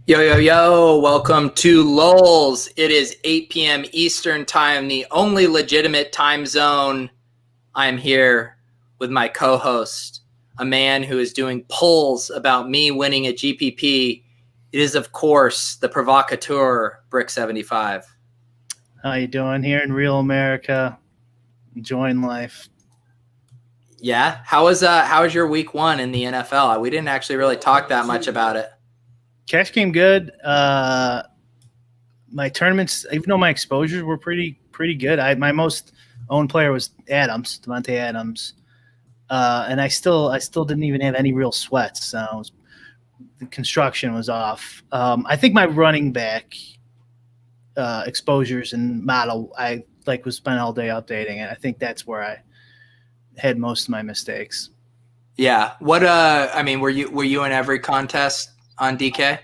Yo, yo, yo, welcome to Lolz. It is 8 p.m. Eastern Time, the only legitimate time zone. I'm here with my co-host, a man who is doing polls about me winning a GPP. It is, of course, the provocateur, Brick75. How you doing here in real America? Enjoying life. Yeah, how was your week one in the NFL? We didn't actually really talk that much about it. Cash game good. My tournaments, even though my exposures were pretty good, my most owned player was Devontae Adams, and I still didn't even have any real sweats. So the construction was off. I think my running back exposures and model I was spent all day updating, and I think that's where I had most of my mistakes. Yeah. What? Were you in every contest on DK?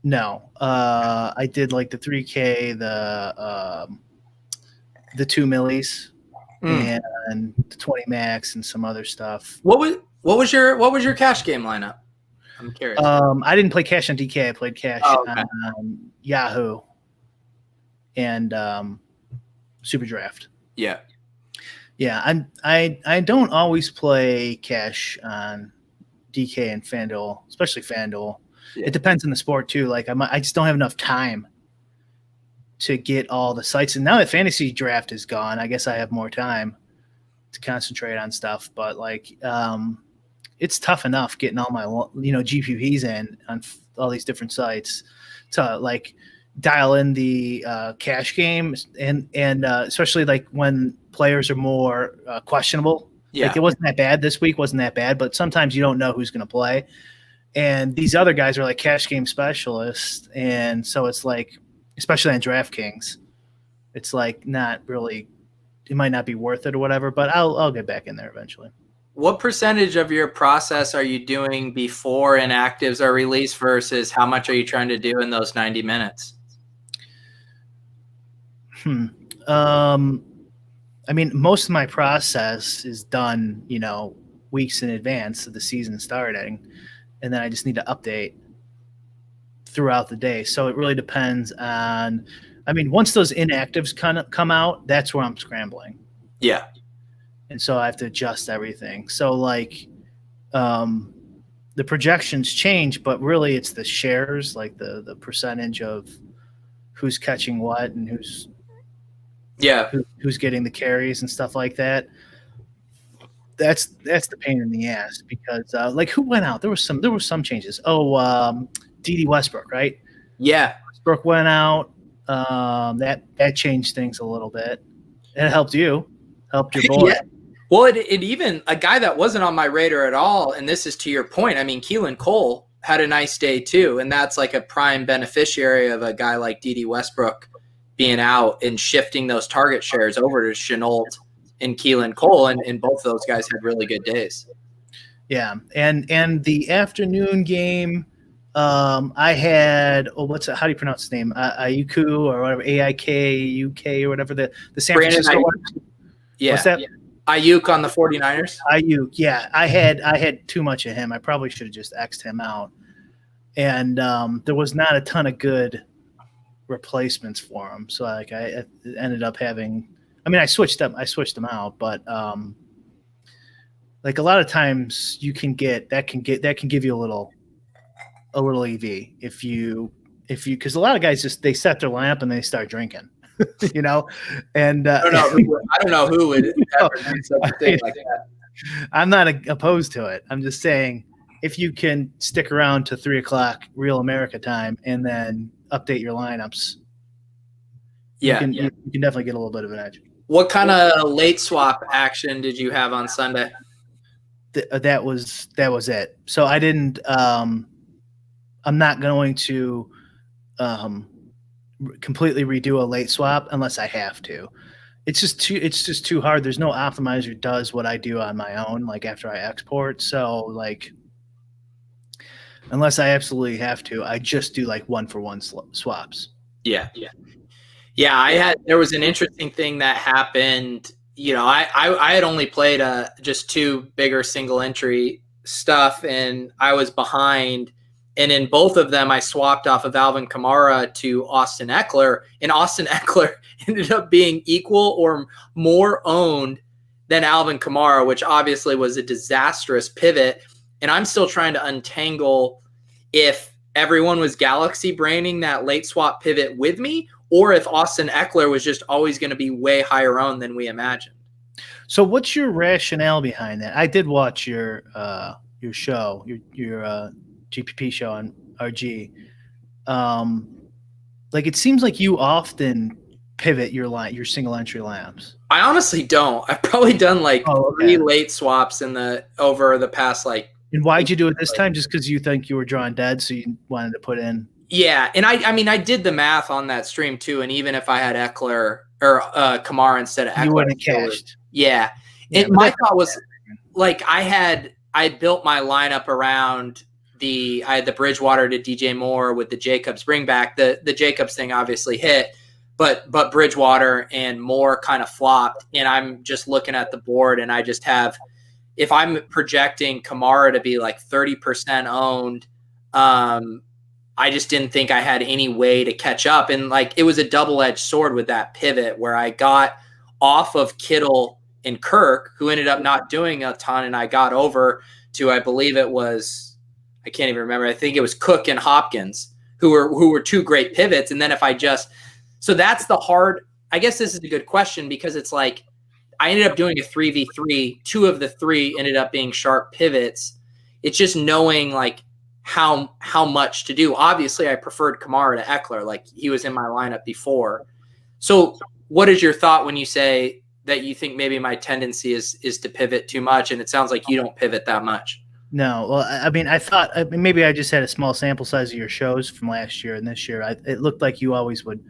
No, I did like the 3K, the 2 millis, and the 20 max, and some other stuff. What was your cash game lineup? I'm curious. I didn't play cash on DK. I played cash on Yahoo and Super Draft. Yeah. I don't always play cash on DK and FanDuel, especially FanDuel. Yeah. It depends on the sport too. Like I just don't have enough time to get all the sites. And now that fantasy draft is gone, I guess I have more time to concentrate on stuff. But it's tough enough getting all my GPPs in on all these different sites to dial in the cash game and especially when players are more questionable. Yeah. It wasn't that bad this week. Wasn't that bad, but sometimes you don't know who's going to play. And these other guys are cash game specialists. And so it's especially on DraftKings, it's not really, it might not be worth it or whatever, but I'll get back in there eventually. What percentage of your process are you doing before inactives are released versus how much are you trying to do in those 90 minutes? Most of my process is done, weeks in advance of the season starting. And then I just need to update throughout the day. So it really depends on, once those inactives kind of come out, that's where I'm scrambling. Yeah. And so I have to adjust everything. So the projections change, but really it's the shares, the percentage of who's catching what and who's getting the carries and stuff like that. That's the pain in the ass because who went out? There was some changes. D.D. Westbrook, right? Yeah, Westbrook went out. That changed things a little bit. It helped your boy. Yeah. Well, it even a guy that wasn't on my radar at all, and this is to your point. Keelan Cole had a nice day too, and that's a prime beneficiary of a guy like D.D. Westbrook being out and shifting those target shares over to Shenault and Keelan Cole, and both those guys had really good days. Yeah, and the afternoon game, I had how do you pronounce his name? Ayuku or whatever, AIK or whatever the San Francisco. Yeah, what's that? Yeah. Ayuk on the 49ers. Ayuk, yeah, I had too much of him. I probably should have just X'd him out, and there was not a ton of good replacements for him. So I ended up having. I switched them out, but a lot of times you can get that can give you a little EV if you because a lot of guys they set their lamp and they start drinking, and I don't know who would ever do such a thing like that. I'm not opposed to it. I'm just saying if you can stick around to 3:00 real America time and then update your lineups, you can definitely get a little bit of an edge. What kind of late swap action did you have on Sunday? That was it. So I didn't. I'm not going to completely redo a late swap unless I have to. It's just too hard. There's no optimizer that does what I do on my own. After I export, so unless I absolutely have to, I just do 1-for-1 swaps. Yeah. There was an interesting thing that happened. I had only played just two bigger single entry stuff, and I was behind And in both of them, I swapped off of Alvin Kamara to Austin Eckler, and Austin Eckler ended up being equal or more owned than Alvin Kamara, which obviously was a disastrous pivot. And I'm still trying to untangle if everyone was galaxy braining that late swap pivot with me, or if Austin Eckler was just always going to be way higher owned than we imagined. So what's your rationale behind that? I did watch your show, your GPP show on RG. Like it seems like you often pivot your single entry lamps. I honestly don't. I've probably done like 3 late swaps over the past like. And why'd you do it this time? Just because you think you were drawing dead, so you wanted to put in. Yeah, and I mean I did the math on that stream too, and even if I had Eckler or Kamara instead of Eckler, you wouldn't have cashed. Yeah. And my thought was like I built my lineup around I had the Bridgewater to DJ Moore with the Jacobs bring back. The Jacobs thing obviously hit, but Bridgewater and Moore kind of flopped. And I'm just looking at the board and I just have, if I'm projecting Kamara to be like 30% owned, I just didn't think I had any way to catch up. And like it was a double-edged sword with that pivot where I got off of Kittle and Kirk, who ended up not doing a ton, and I got over to, I believe it was, I can't even remember. I think it was Cook and Hopkins, who were 2 great pivots. And then if I so that's the hard, I guess this is a good question because it's like, I ended up doing a 3v3, 2 of the 3 ended up being sharp pivots. It's just knowing like how much to do. Obviously I preferred Kamara to Eckler. Like he was in my lineup before. So what is your thought when you say that you think maybe my tendency is to pivot too much? And it sounds like you don't pivot that much. No. Well, I mean, I thought maybe I just had a small sample size of your shows from last year and this year. It looked like you always would.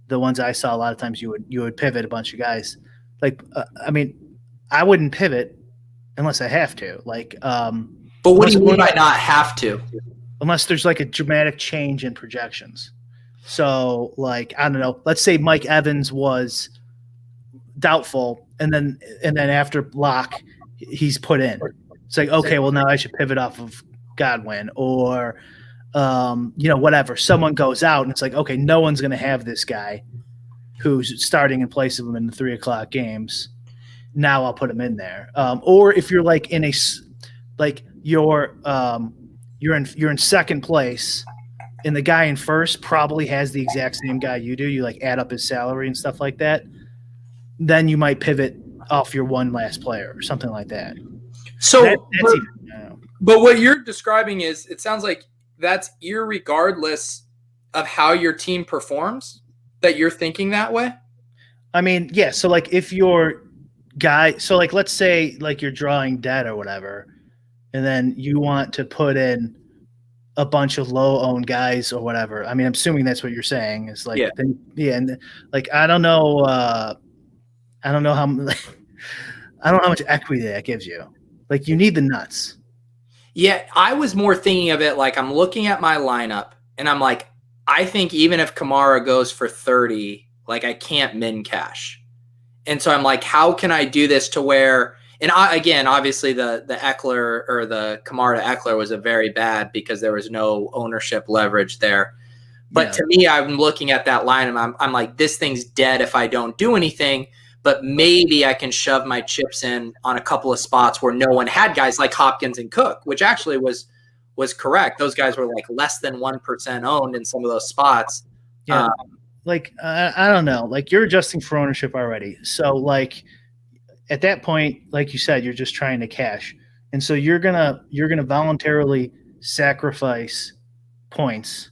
The ones I saw, a lot of times you would pivot a bunch of guys. Like, I mean, I wouldn't pivot unless I have to. Like, but what do you mean by not have to? Unless there's like a dramatic change in projections. So, like, I don't know. Let's say Mike Evans was doubtful, and then after lock, he's put in. It's like, okay, well now I should pivot off of Godwin or, whatever. Someone goes out, and it's like, okay, no one's going to have this guy who's starting in place of him in the 3:00 games. Now I'll put him in there. Or if you're like in you're in second place, and the guy in first probably has the exact same guy you do. You like add up his salary and stuff like that. Then you might pivot off your one last player or something like that. So, but what you're describing is, it sounds like that's irregardless of how your team performs, that you're thinking that way. I mean, yeah. So like if your guy, so like let's say like you're drawing dead or whatever, and then you want to put in a bunch of low-owned guys or whatever. I mean, I'm assuming that's what you're saying. Is like, and like I don't know how much equity that gives you. Like you need the nuts. Yeah, I was more thinking of it like I'm looking at my lineup and I'm like, I think even if Kamara goes for 30, like I can't min cash. And so I'm like, how can I do this to where, and again, obviously the Eckler or the Kamara to Eckler was a very bad because there was no ownership leverage there. But to me, I'm looking at that line and I'm like, this thing's dead if I don't do anything. But maybe I can shove my chips in on a couple of spots where no one had guys like Hopkins and Cook, which actually was correct. Those guys were like less than 1% owned in some of those spots. Yeah. I don't know. Like you're adjusting for ownership already. So like at that point, like you said, you're just trying to cash. And so you're gonna voluntarily sacrifice points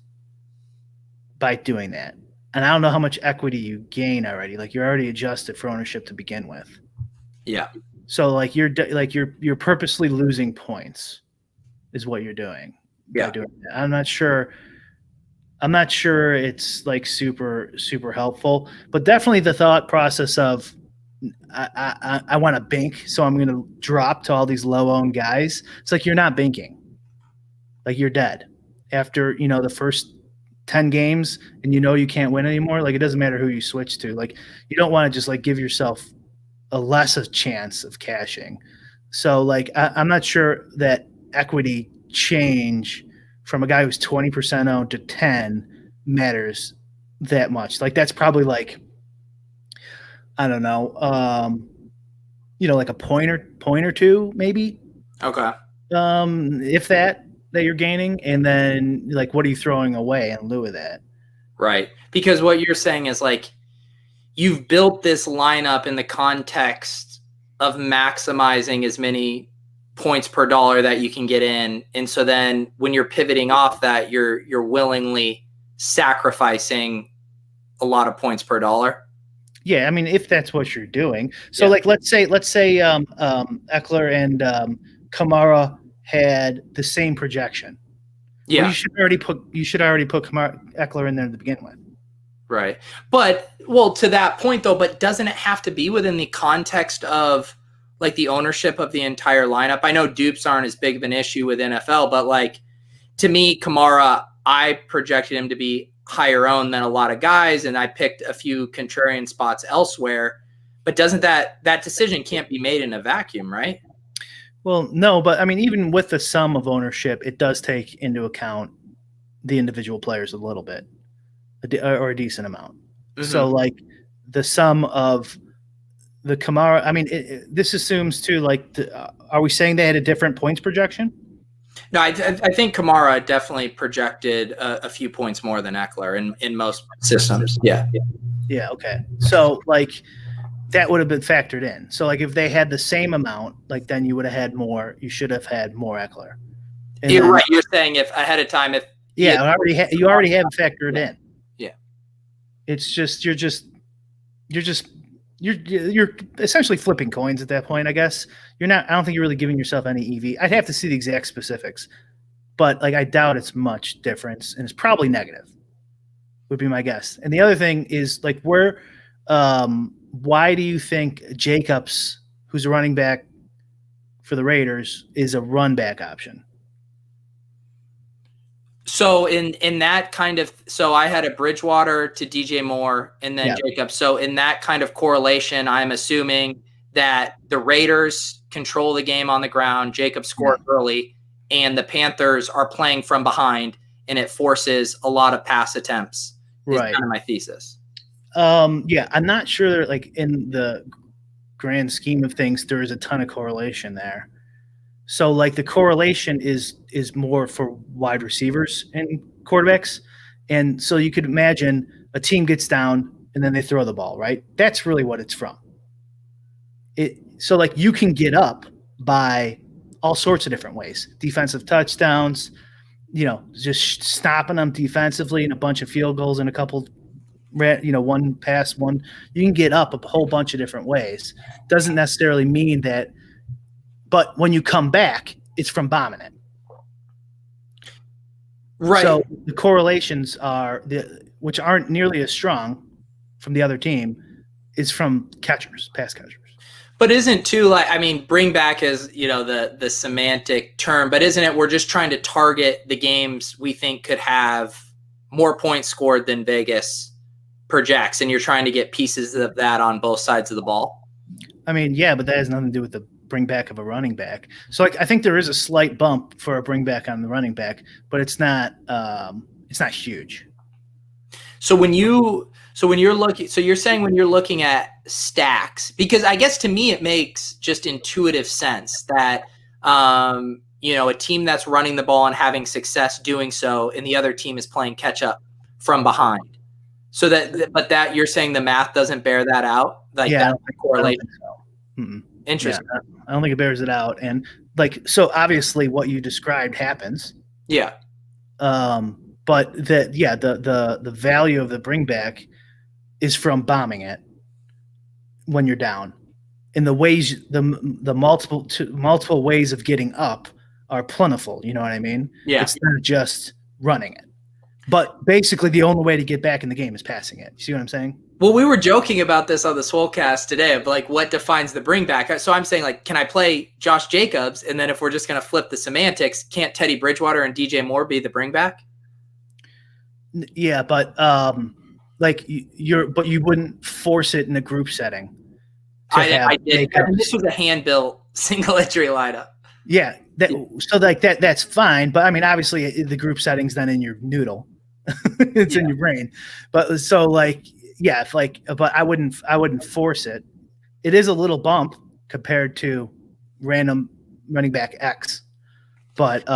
by doing that. And I don't know how much equity you gain already. Like you're already adjusted for ownership to begin with. Yeah. So like you're purposely losing points, is what you're doing. Yeah. Doing that. I'm not sure it's like super super helpful, but definitely the thought process of I want to bank, so I'm going to drop to all these low owned guys. It's like you're not banking. Like you're dead after the first 10 games and you can't win anymore. Like it doesn't matter who you switch to. Like you don't want to just like give yourself a less of chance of cashing. So like I'm not sure that equity change from a guy who's 20% owned to 10 matters that much. Like that's probably like, I don't know, like a point or two maybe. Okay. If that you're gaining, and then like what are you throwing away in lieu of that? Right. Because what you're saying is like you've built this lineup in the context of maximizing as many points per dollar that you can get in. And so then when you're pivoting off that, you're willingly sacrificing a lot of points per dollar. Yeah, I mean, if that's what you're doing. So like let's say Eckler and Kamara had the same projection. Yeah. Well, you should already put Eckler in there to begin with. Right. But well, to that point though, but doesn't it have to be within the context of like the ownership of the entire lineup? I know dupes aren't as big of an issue with NFL, but like to me, Kamara, I projected him to be higher owned than a lot of guys, and I picked a few contrarian spots elsewhere. But doesn't that decision can't be made in a vacuum, right? Well, no, but I mean, even with the sum of ownership, it does take into account the individual players a little bit, or a decent amount. Mm-hmm. So, like the sum of the Kamara, I mean, this assumes too. Like, are we saying they had a different points projection? No, I think Kamara definitely projected a few points more than Eckler in most systems. Yeah. Okay. So, like, that would have been factored in. So, like, if they had the same amount, like, then you would have had more. You should have had more Eckler. You're right. You're saying if ahead of time, you already have factored in. Yeah. It's just you're essentially flipping coins at that point. I guess you're not. I don't think you're really giving yourself any EV. I'd have to see the exact specifics, but like I doubt it's much difference, and it's probably negative. Would be my guess. And the other thing is like why do you think Jacobs, who's a running back for the Raiders, is a run back option? So in that kind of, so I had a Bridgewater to DJ Moore and then Jacobs. So in that kind of correlation, I'm assuming that the Raiders control the game on the ground, Jacobs scored early, and the Panthers are playing from behind, and it forces a lot of pass attempts. Is kind of my thesis. I'm not sure. Like in the grand scheme of things, there is a ton of correlation there. So like the correlation is more for wide receivers and quarterbacks, and so you could imagine a team gets down and then they throw the ball, right? That's really what it's from. So like you can get up by all sorts of different ways: defensive touchdowns, just stopping them defensively, and a bunch of field goals and a couple. One pass, one. You can get up a whole bunch of different ways. Doesn't necessarily mean that, but when you come back, it's from bombing it. Right. So the correlations which aren't nearly as strong from the other team, is from pass catchers. But isn't too like, I mean, bring back is the semantic term, but isn't it? We're just trying to target the games we think could have more points scored than Vegas projects, and you're trying to get pieces of that on both sides of the ball. I mean, yeah, but that has nothing to do with the bring back of a running back. So I think there is a slight bump for a bring back on the running back, but it's not huge. So when you're saying when you're looking at stacks, because I guess to me it makes just intuitive sense that a team that's running the ball and having success doing so, and the other team is playing catch up from behind. So that you're saying the math doesn't bear that out, like that correlation. Interesting. Yeah, I don't think it bears it out, and so obviously what you described happens. Yeah. But the value of the bring back is from bombing it when you're down, and the ways the multiple ways of getting up are plentiful. You know what I mean? Yeah. It's not just running it. But basically, the only way to get back in the game is passing it. You see what I'm saying? Well, we were joking about this on the Swolecast today of what defines the bring back. So I'm saying can I play Josh Jacobs? And then if we're just going to flip the semantics, can't Teddy Bridgewater and DJ Moore be the bring back? Yeah, but you wouldn't force it in a group setting. I did. This was a hand-built single entry lineup. Yeah. So like that's fine. But I mean, obviously the group setting's then in your noodle. It's in your brain. But so like, yeah, but I wouldn't force it. It is a little bump compared to random running back X. But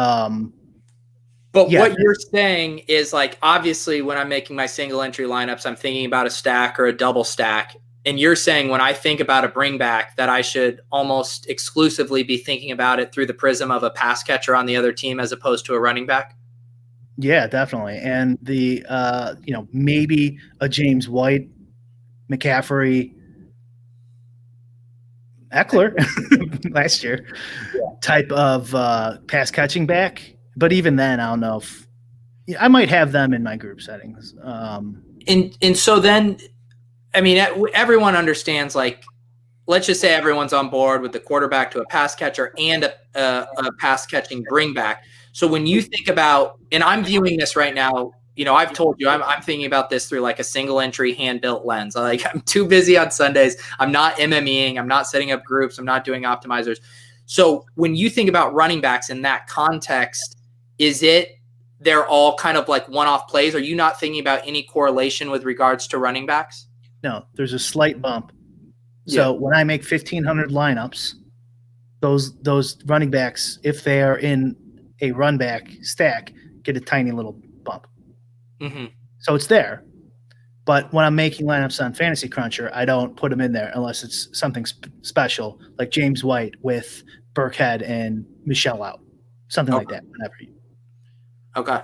what you're saying is like, obviously when I'm making my single entry lineups, I'm thinking about a stack or a double stack. And you're saying when I think about a bring back that I should almost exclusively be thinking about it through the prism of a pass catcher on the other team as opposed to a running back? Yeah, definitely. And the maybe a James White, McCaffrey, Eckler last year type of pass catching back. But even then, I don't know if I might have them in my group settings. And so then, I mean, everyone understands, like, let's just say everyone's on board with the quarterback to a pass catcher and a pass catching bring back. So when you think about, and I'm viewing this right now, I've told you, I'm thinking about this through like a single entry hand built lens. I'm too busy on Sundays. I'm not MMEing. I'm not setting up groups. I'm not doing optimizers. So when you think about running backs in that context, they're all kind of like one-off plays? Are you not thinking about any correlation with regards to running backs? No, there's a slight bump. So when I make 1,500 lineups, those running backs, if they are in a run back stack, get a tiny little bump. Mm-hmm. So it's there. But when I'm making lineups on Fantasy Cruncher, I don't put them in there unless it's something special, like James White with Burkhead and Michelle out, something like that. Whenever. Okay.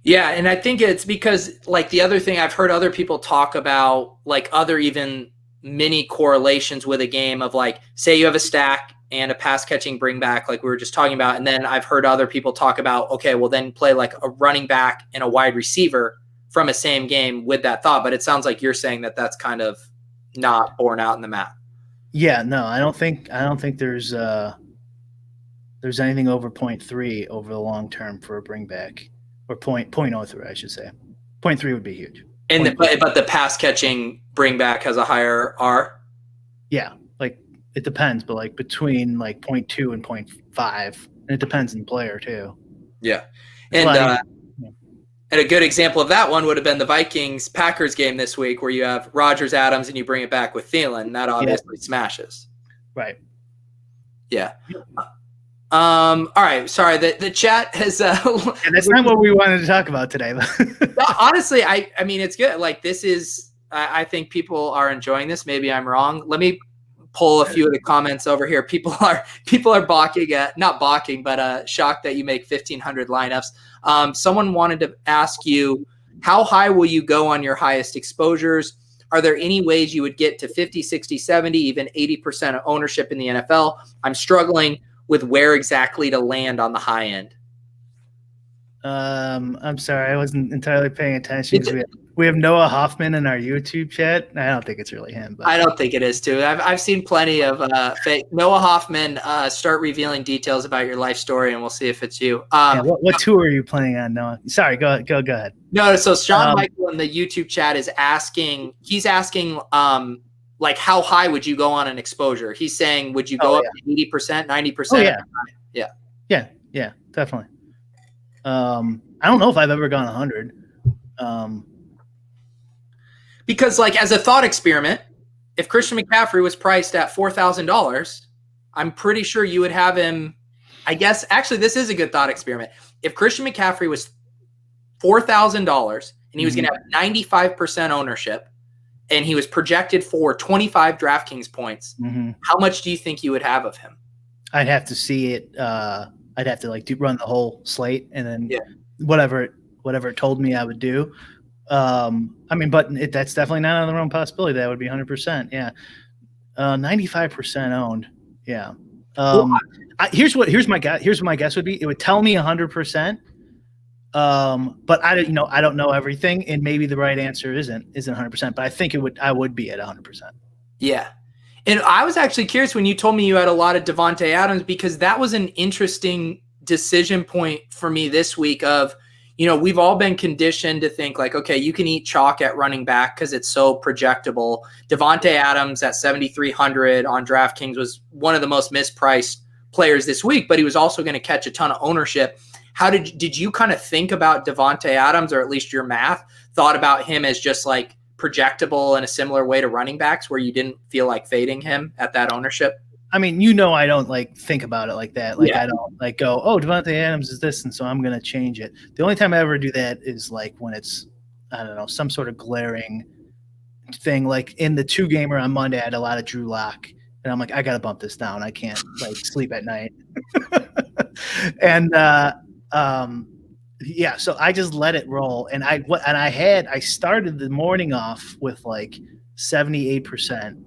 Yeah, and I think it's because, like, the other thing I've heard other people talk about, like other even mini correlations with a game of, like, say you have a stack and a pass catching bring back, like we were just talking about. And then I've heard other people talk about, okay, well then play like a running back and a wide receiver from a same game with that thought. But it sounds like you're saying that that's kind of not borne out in the math. Yeah, no, I don't think there's anything over 0.3 over the long term for a bring back, or 0.03, I should say. 0.3 would be huge. And but the pass catching bring back has a higher R? Yeah, like it depends, but like between like 0.2 and 0.5, and it depends on the player too. Yeah. And a good example of that one would have been the Vikings-Packers game this week, where you have Rodgers, Adams, and you bring it back with Thielen. That obviously smashes. Right. Yeah. All right. Sorry. The chat has. And that's not what we wanted to talk about today. Honestly, I mean, it's good. Like, this is. I think people are enjoying this. Maybe I'm wrong. Let me pull a few of the comments over here. People are balking at, not balking, but shocked that you make 1,500 lineups. Someone wanted to ask you, how high will you go on your highest exposures? Are there any ways you would get to 50, 60, 70, even 80% of ownership in the NFL? I'm struggling with where exactly to land on the high end. I'm sorry, I wasn't entirely paying attention. We have Noah Hoffman in our YouTube chat. I don't think it's really him. But. I don't think it is too. I've seen plenty of fake Noah Hoffman. Start revealing details about your life story, and we'll see if it's you. What tour are you planning on, Noah? Sorry, go ahead. No, so Sean Michael in the YouTube chat is asking. He's asking, like, how high would you go on an exposure? He's saying, would you go up to 80%, 90%? Yeah, definitely. I don't know if I've ever gone 100. Because, like, as a thought experiment, if Christian McCaffrey was priced at $4,000, I'm pretty sure you would have him. I guess, actually, this is a good thought experiment. If Christian McCaffrey was $4,000 and he was going to have 95% ownership, and he was projected for 25 DraftKings points, how much do you think you would have of him? I'd have to see it. I'd have to run the whole slate, and then whatever it told me I would do. I mean, but that's definitely not on the wrong possibility. That would be 100%. Yeah. 95% owned. Yeah. Here's what my guess would be. It would tell me 100%. But I don't know everything, and maybe the right answer isn't 100%, but I think I would be at 100%. Yeah. And I was actually curious when you told me you had a lot of Devontae Adams, because that was an interesting decision point for me this week of, we've all been conditioned to think like, okay, you can eat chalk at running back because it's so projectable. Devontae Adams at 7,300 on DraftKings was one of the most mispriced players this week, but he was also going to catch a ton of ownership. How did you kind of think about Devontae Adams, or at least your math thought about him as just like projectable in a similar way to running backs, where you didn't feel like fading him at that ownership? I mean, I don't like think about it like that. Like, I don't like go, oh, Devontae Adams is this, and so I'm going to change it. The only time I ever do that is like when it's, I don't know, some sort of glaring thing. Like in the 2-gamer on Monday, I had a lot of Drew Lock, and I'm like, I got to bump this down. I can't like sleep at night. And so I just let it roll, and I started the morning off with like 78%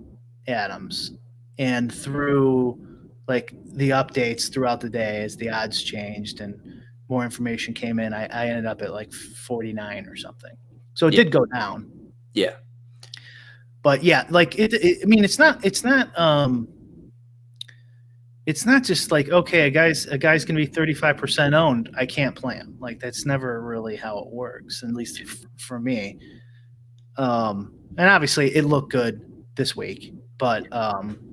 Adams. And through like the updates throughout the day as the odds changed and more information came in, I ended up at like 49 or something. So it did go down. Yeah. But yeah, like I mean, it's not just like, okay, a guy's going to be 35% owned, I can't play him. Like that's never really how it works, at least for me. And obviously it looked good this week, but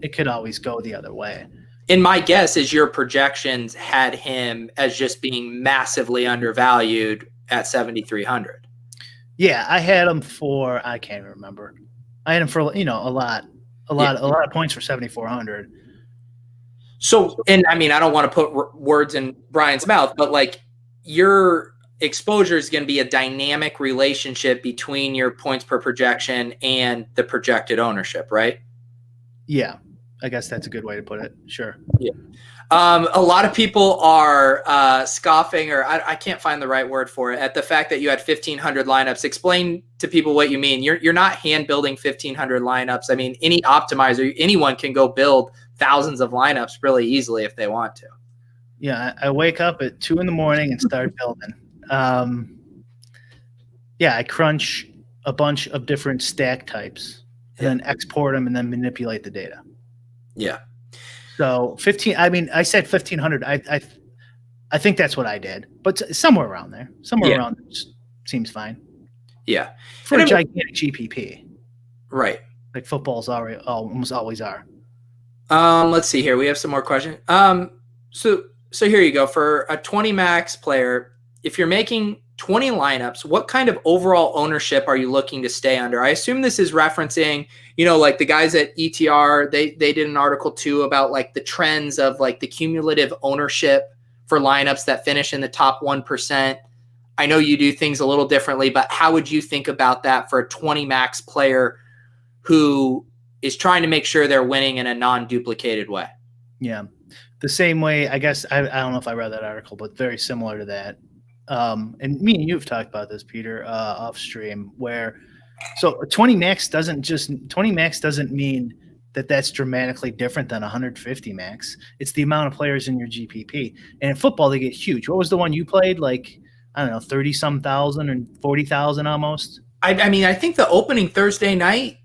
it could always go the other way. And my guess is your projections had him as just being massively undervalued at 7,300. Yeah, I had him for, I can't even remember. I had him for, a lot of points for 7,400. So, and I mean, I don't want to put words in Brian's mouth, but like your exposure is going to be a dynamic relationship between your points per projection and the projected ownership, right? Yeah, I guess that's a good way to put it. Sure. Yeah. A lot of people are scoffing, or I can't find the right word for it, at the fact that you had 1,500 lineups. Explain to people what you mean. You're not hand building 1,500 lineups. I mean, any optimizer, anyone can go build thousands of lineups really easily if they want to. Yeah, I wake up at 2 a.m. and start building. I crunch a bunch of different stack types and then export them and then manipulate the data. Yeah. So 15. I mean, I said 1,500. I think that's what I did, but somewhere around there. Around there seems fine. Yeah. For a gigantic GPP. Right. Like footballs almost always are. Let's see here. We have some more questions. So here you go. For a 20 max player, if you're making 20 lineups, what kind of overall ownership are you looking to stay under? I assume this is referencing, like the guys at ETR, they did an article too about like the trends of like the cumulative ownership for lineups that finish in the top 1%. I know you do things a little differently, but how would you think about that for a 20 max player who is trying to make sure they're winning in a non-duplicated way? Yeah. The same way, I guess, I don't know if I read that article, but very similar to that. And me and you've talked about this, Peter, off stream, where so 20 max doesn't mean that that's dramatically different than 150 max. It's the amount of players in your GPP. And in football, they get huge. What was the one you played? Like, I don't know, 30-some thousand and 40,000 almost? I mean, I think the opening Thursday night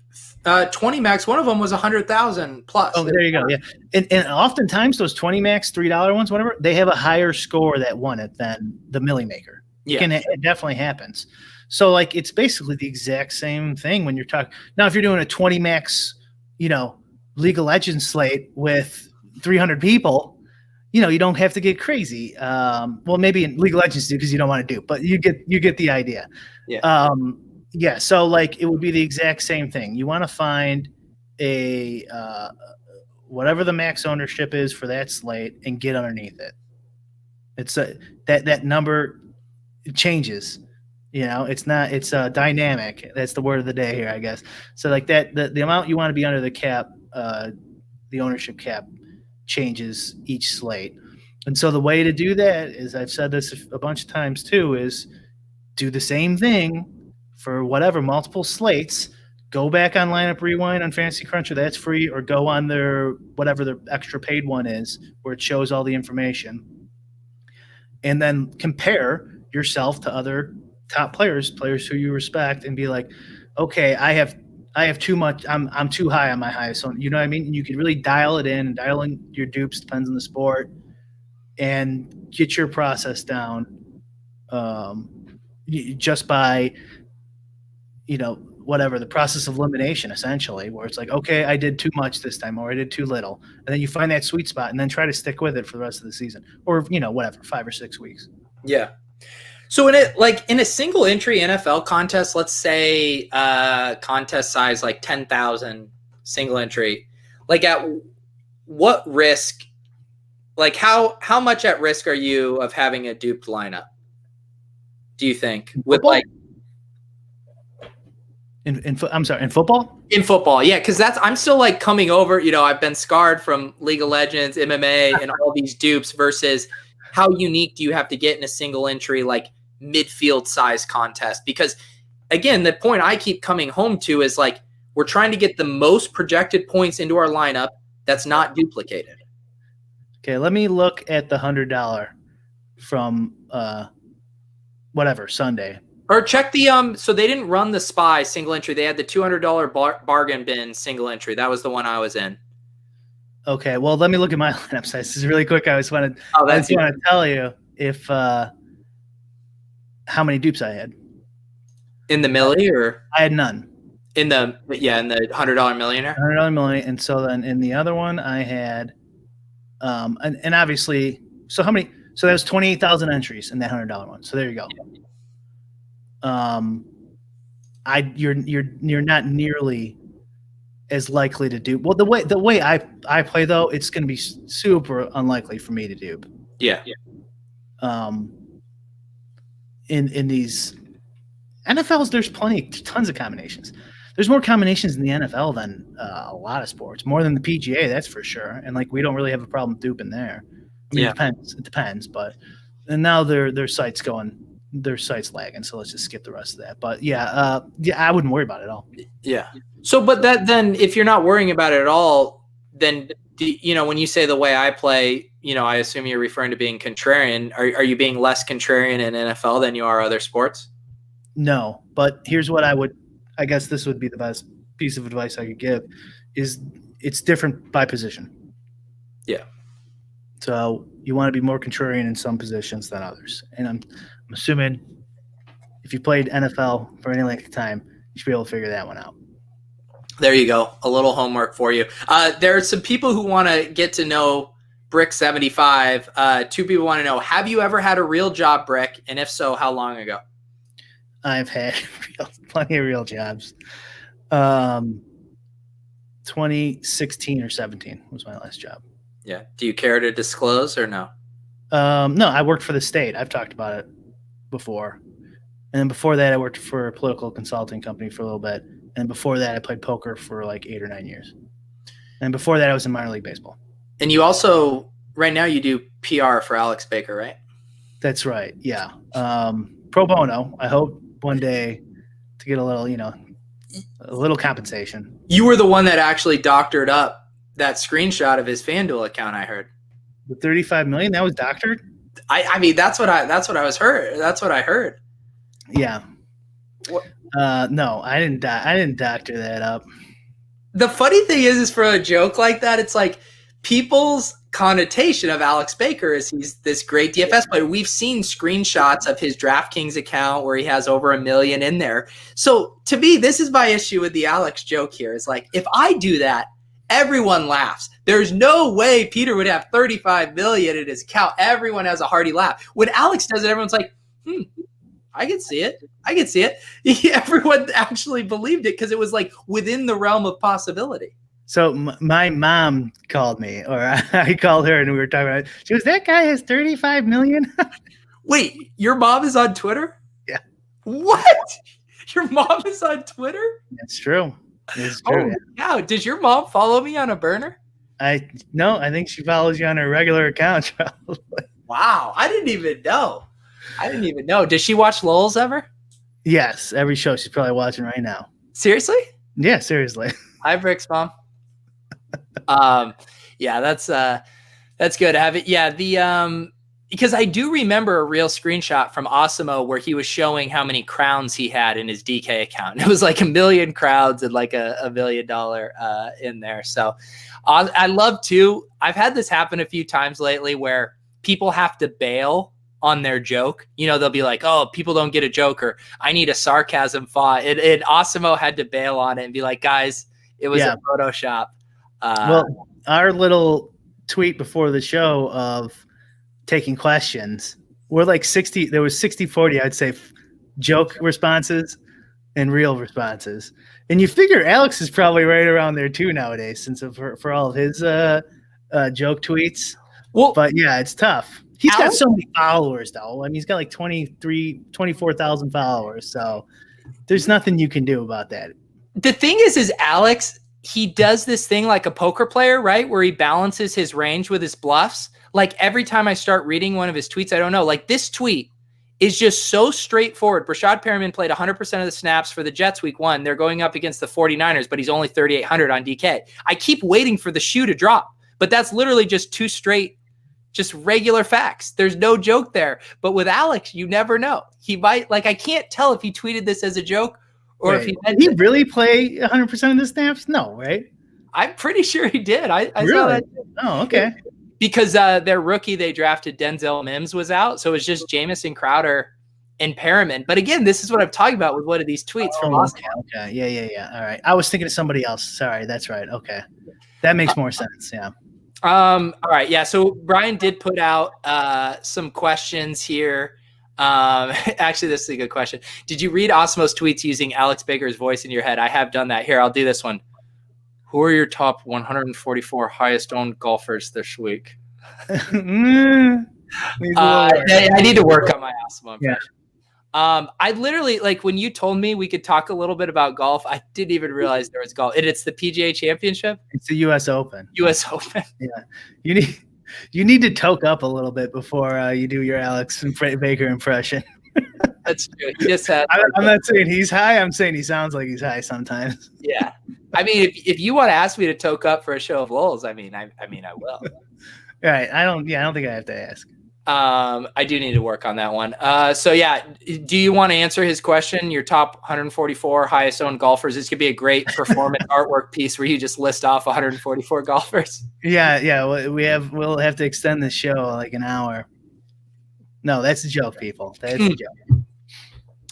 20 max, one of them was 100,000 plus. Oh, there you go. Yeah. And oftentimes those 20 max, $3 ones, whatever, they have a higher score that won it than the Millie Maker. Yeah. And it definitely happens. So like, it's basically the exact same thing when you're talking. Now, if you're doing a 20 max, League of Legends slate with 300 people, you don't have to get crazy. Well, maybe in League of Legends do because you don't want to do, but you get the idea. Yeah. Yeah, so like it would be the exact same thing. You want to find a whatever the max ownership is for that slate and get underneath it. It's that number changes. It's dynamic. That's the word of the day here, I guess. So like that the amount you want to be under the cap, the ownership cap changes each slate. And so the way to do that is, I've said this a bunch of times too, is do the same thing for whatever, multiple slates. Go back on Lineup Rewind on Fantasy Cruncher, that's free, or go on their whatever the extra paid one is where it shows all the information. And then compare yourself to other top players who you respect, and be like, okay, I have too much, I'm too high on my high. So you know what I mean? And you can really dial it in and dial in your dupes, depends on the sport, and get your process down just by whatever, the process of elimination, essentially, where it's like, okay, I did too much this time, or I did too little. And then you find that sweet spot and then try to stick with it for the rest of the season, or, whatever, 5 or 6 weeks. Yeah. So in a single entry NFL contest, let's say contest size like 10,000 single entry, like at what risk, like how much at risk are you of having a duped lineup? Do you think with football? like in football? In football, yeah, because I'm still like coming over. I've been scarred from League of Legends, MMA, and all these dupes. Versus how unique do you have to get in a single entry like midfield size contest? Because again, the point I keep coming home to is like we're trying to get the most projected points into our lineup that's not duplicated. Okay, let me look at the $100 from whatever Sunday. Or check the so they didn't run the SPY single entry. They had the $200 bargain bin single entry. That was the one I was in. Okay, well, let me look at my lineup size. This is really quick. I just want to tell you if how many dupes I had. In the milli, or I had none. In the $100 millionaire. $100 millionaire, and so then in the other one I had, and obviously, so how many? So that was 28,000 entries in that $100 one. So there you go. You're not nearly as likely to dupe. Well, the way I play though, it's going to be super unlikely for me to dupe. Yeah. In these NFLs, there's tons of combinations. There's more combinations in the NFL than a lot of sports, more than the PGA, that's for sure. And like we don't really have a problem duping there. I mean, It depends, but and now their site's lagging, so let's just skip the rest of that. But I wouldn't worry about it at all. Yeah. So, but then if you're not worrying about it at all, then when you say the way I play, I assume you're referring to being contrarian. Are you being less contrarian in NFL than you are other sports? No, but here's what I guess this would be the best piece of advice I could give is it's different by position. Yeah. So you want to be more contrarian in some positions than others. And I'm assuming if you played NFL for any length of time, you should be able to figure that one out. There you go. A little homework for you. There are some people who want to get to know Brick75. 2 people want to know, have you ever had a real job, Brick? And if so, how long ago? I've had plenty of real jobs. 2016 or 17 was my last job. Yeah. Do you care to disclose or no? No, I worked for the state. I've talked about it before. And then before that, I worked for a political consulting company for a little bit. And before that, I played poker for like 8 or 9 years. And before that, I was in minor league baseball. And you also, right now, you do PR for Alex Baker, right? That's right. Yeah. Pro bono. I hope one day to get a little compensation. You were the one that actually doctored up that screenshot of his FanDuel account, I heard. The 35 million, that was doctored? I mean, that's what I heard. That's what I heard. Yeah. No, I didn't doctor that up. The funny thing is for a joke like that, it's like people's connotation of Alex Baker is he's this great DFS player. We've seen screenshots of his DraftKings account where he has over 1 million in there. So to me, this is my issue with the Alex joke here. It's like, if I do that, everyone laughs. There's no way Peter would have 35 million in his account. Everyone has a hearty laugh. When Alex does it, everyone's like, I can see it. Everyone actually believed it because it was like within the realm of possibility. So my mom called me, or I called her, and we were talking about it. She goes, "That guy has 35 million." Wait, your mom is on Twitter? Yeah. What? Your mom is on Twitter? That's true. It's true. Oh, yeah. Does your mom follow me on a burner? No, I think she follows you on her regular account. Probably. Wow, I didn't even know. Does she watch Lolz ever? Yes, every show she's probably watching right now. Seriously? Yeah, seriously. Hi, Brick's mom. Yeah, that's good to have it. Yeah, because I do remember a real screenshot from Osimo where he was showing how many crowns he had in his DK account. It was like 1 million crowns and like a $1 million in there. So I love too. I've had this happen a few times lately where people have to bail on their joke. You know, they'll be like, oh, people don't get a joke, or I need a sarcasm font. And Osimo had to bail on it and be like, guys, it was a Photoshop. Well, our little tweet before the show of taking questions, we're like 60. There was 60-40, I'd say, joke responses and real responses. And you figure Alex is probably right around there too nowadays, since for all of his joke tweets. Well, but yeah, it's tough. He's got so many followers, though. I mean, he's got like 24,000 followers. So there's nothing you can do about that. The thing is Alex, he does this thing like a poker player, right? Where he balances his range with his bluffs. Like every time I start reading one of his tweets, I don't know, like this tweet is just so straightforward. Brashad Perriman played 100% of the snaps for the Jets week 1. They're going up against the 49ers, but he's only 3,800 on DK. I keep waiting for the shoe to drop, but that's literally just two straight, just regular facts. There's no joke there. But with Alex, you never know. He might, like, I can't tell if he tweeted this as a joke or if he did he really play 100% of the snaps? No, right? I'm pretty sure he did. I really? saw that. Oh, okay. Because their rookie they drafted, Denzel Mims, was out. So it was just Jamison Crowder and Perriman. But again, this is what I'm talking about with one of these tweets from Oscar. Okay. Yeah. All right. I was thinking of somebody else. Sorry. That's right. Okay. That makes more sense. Yeah. All right. Yeah. So Brian did put out some questions here. Actually, this is a good question. Did you read Osmo's tweets using Alex Baker's voice in your head? I have done that. Here, I'll do this one. Who are your top 144 highest owned golfers this week? I need to work on my Osmo impression. Yeah. I literally, like, when you told me we could talk a little bit about golf, I didn't even realize there was golf. And it's the PGA Championship? It's the U.S. Open. U.S. Open. Yeah. You need to toke up a little bit before you do your Alex Baker impression. That's true. He just had. I'm not saying he's high. I'm saying he sounds like he's high sometimes. Yeah. I mean, if you want to ask me to toke up for a show of Lolz, I mean, I will. All right. I don't think I have to ask. I do need to work on that one. So yeah, do you want to answer his question? Your top 144 highest owned golfers. This could be a great performance artwork piece where you just list off 144 golfers. Yeah. We'll have to extend the show like an hour. No, that's a joke, people. That's a joke.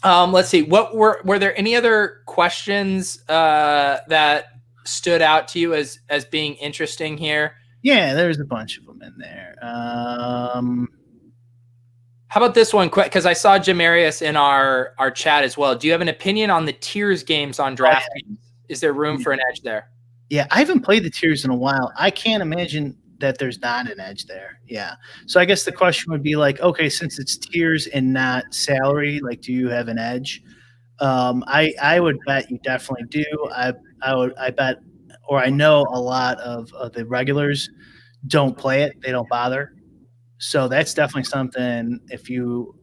Let's see. What were there any other questions that stood out to you as being interesting here? Yeah, there's a bunch of them in there. How about this one quick? Because I saw Jamarius in our chat as well. Do you have an opinion on the tiers games on DraftKings? Is there room for an edge there? Yeah, I haven't played the tiers in a while. I can't imagine that there's not an edge there. Yeah. So I guess the question would be like, okay, since it's tiers and not salary, like, do you have an edge? I would bet you definitely do. I bet, or I know a lot of the regulars don't play it. They don't bother. So that's definitely something. If you're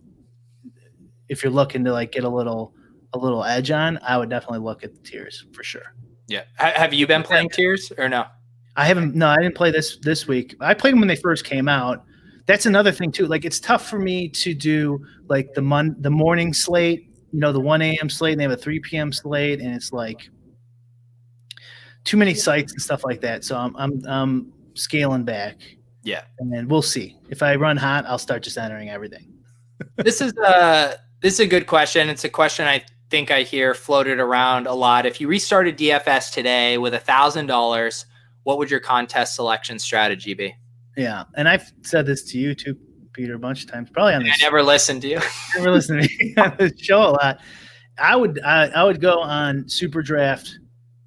looking to like get a little edge on, I would definitely look at the tiers for sure. Yeah. Have you been playing tiers or no? I haven't. No, I didn't play this week. I played them when they first came out. That's another thing too. Like, it's tough for me to do like the morning slate, the 1 a.m. slate, and they have a 3 p.m. slate, and it's like too many sites and stuff like that. So I'm scaling back. Yeah. And then we'll see. If I run hot, I'll start just entering everything. This is a good question. It's a question I think I hear floated around a lot. If you restarted DFS today with $1,000, what would your contest selection strategy be? Yeah. And I've said this to you too, Peter, a bunch of times, probably on this. I never listened to you. Never listened to me on the show a lot. I would go on Super Draft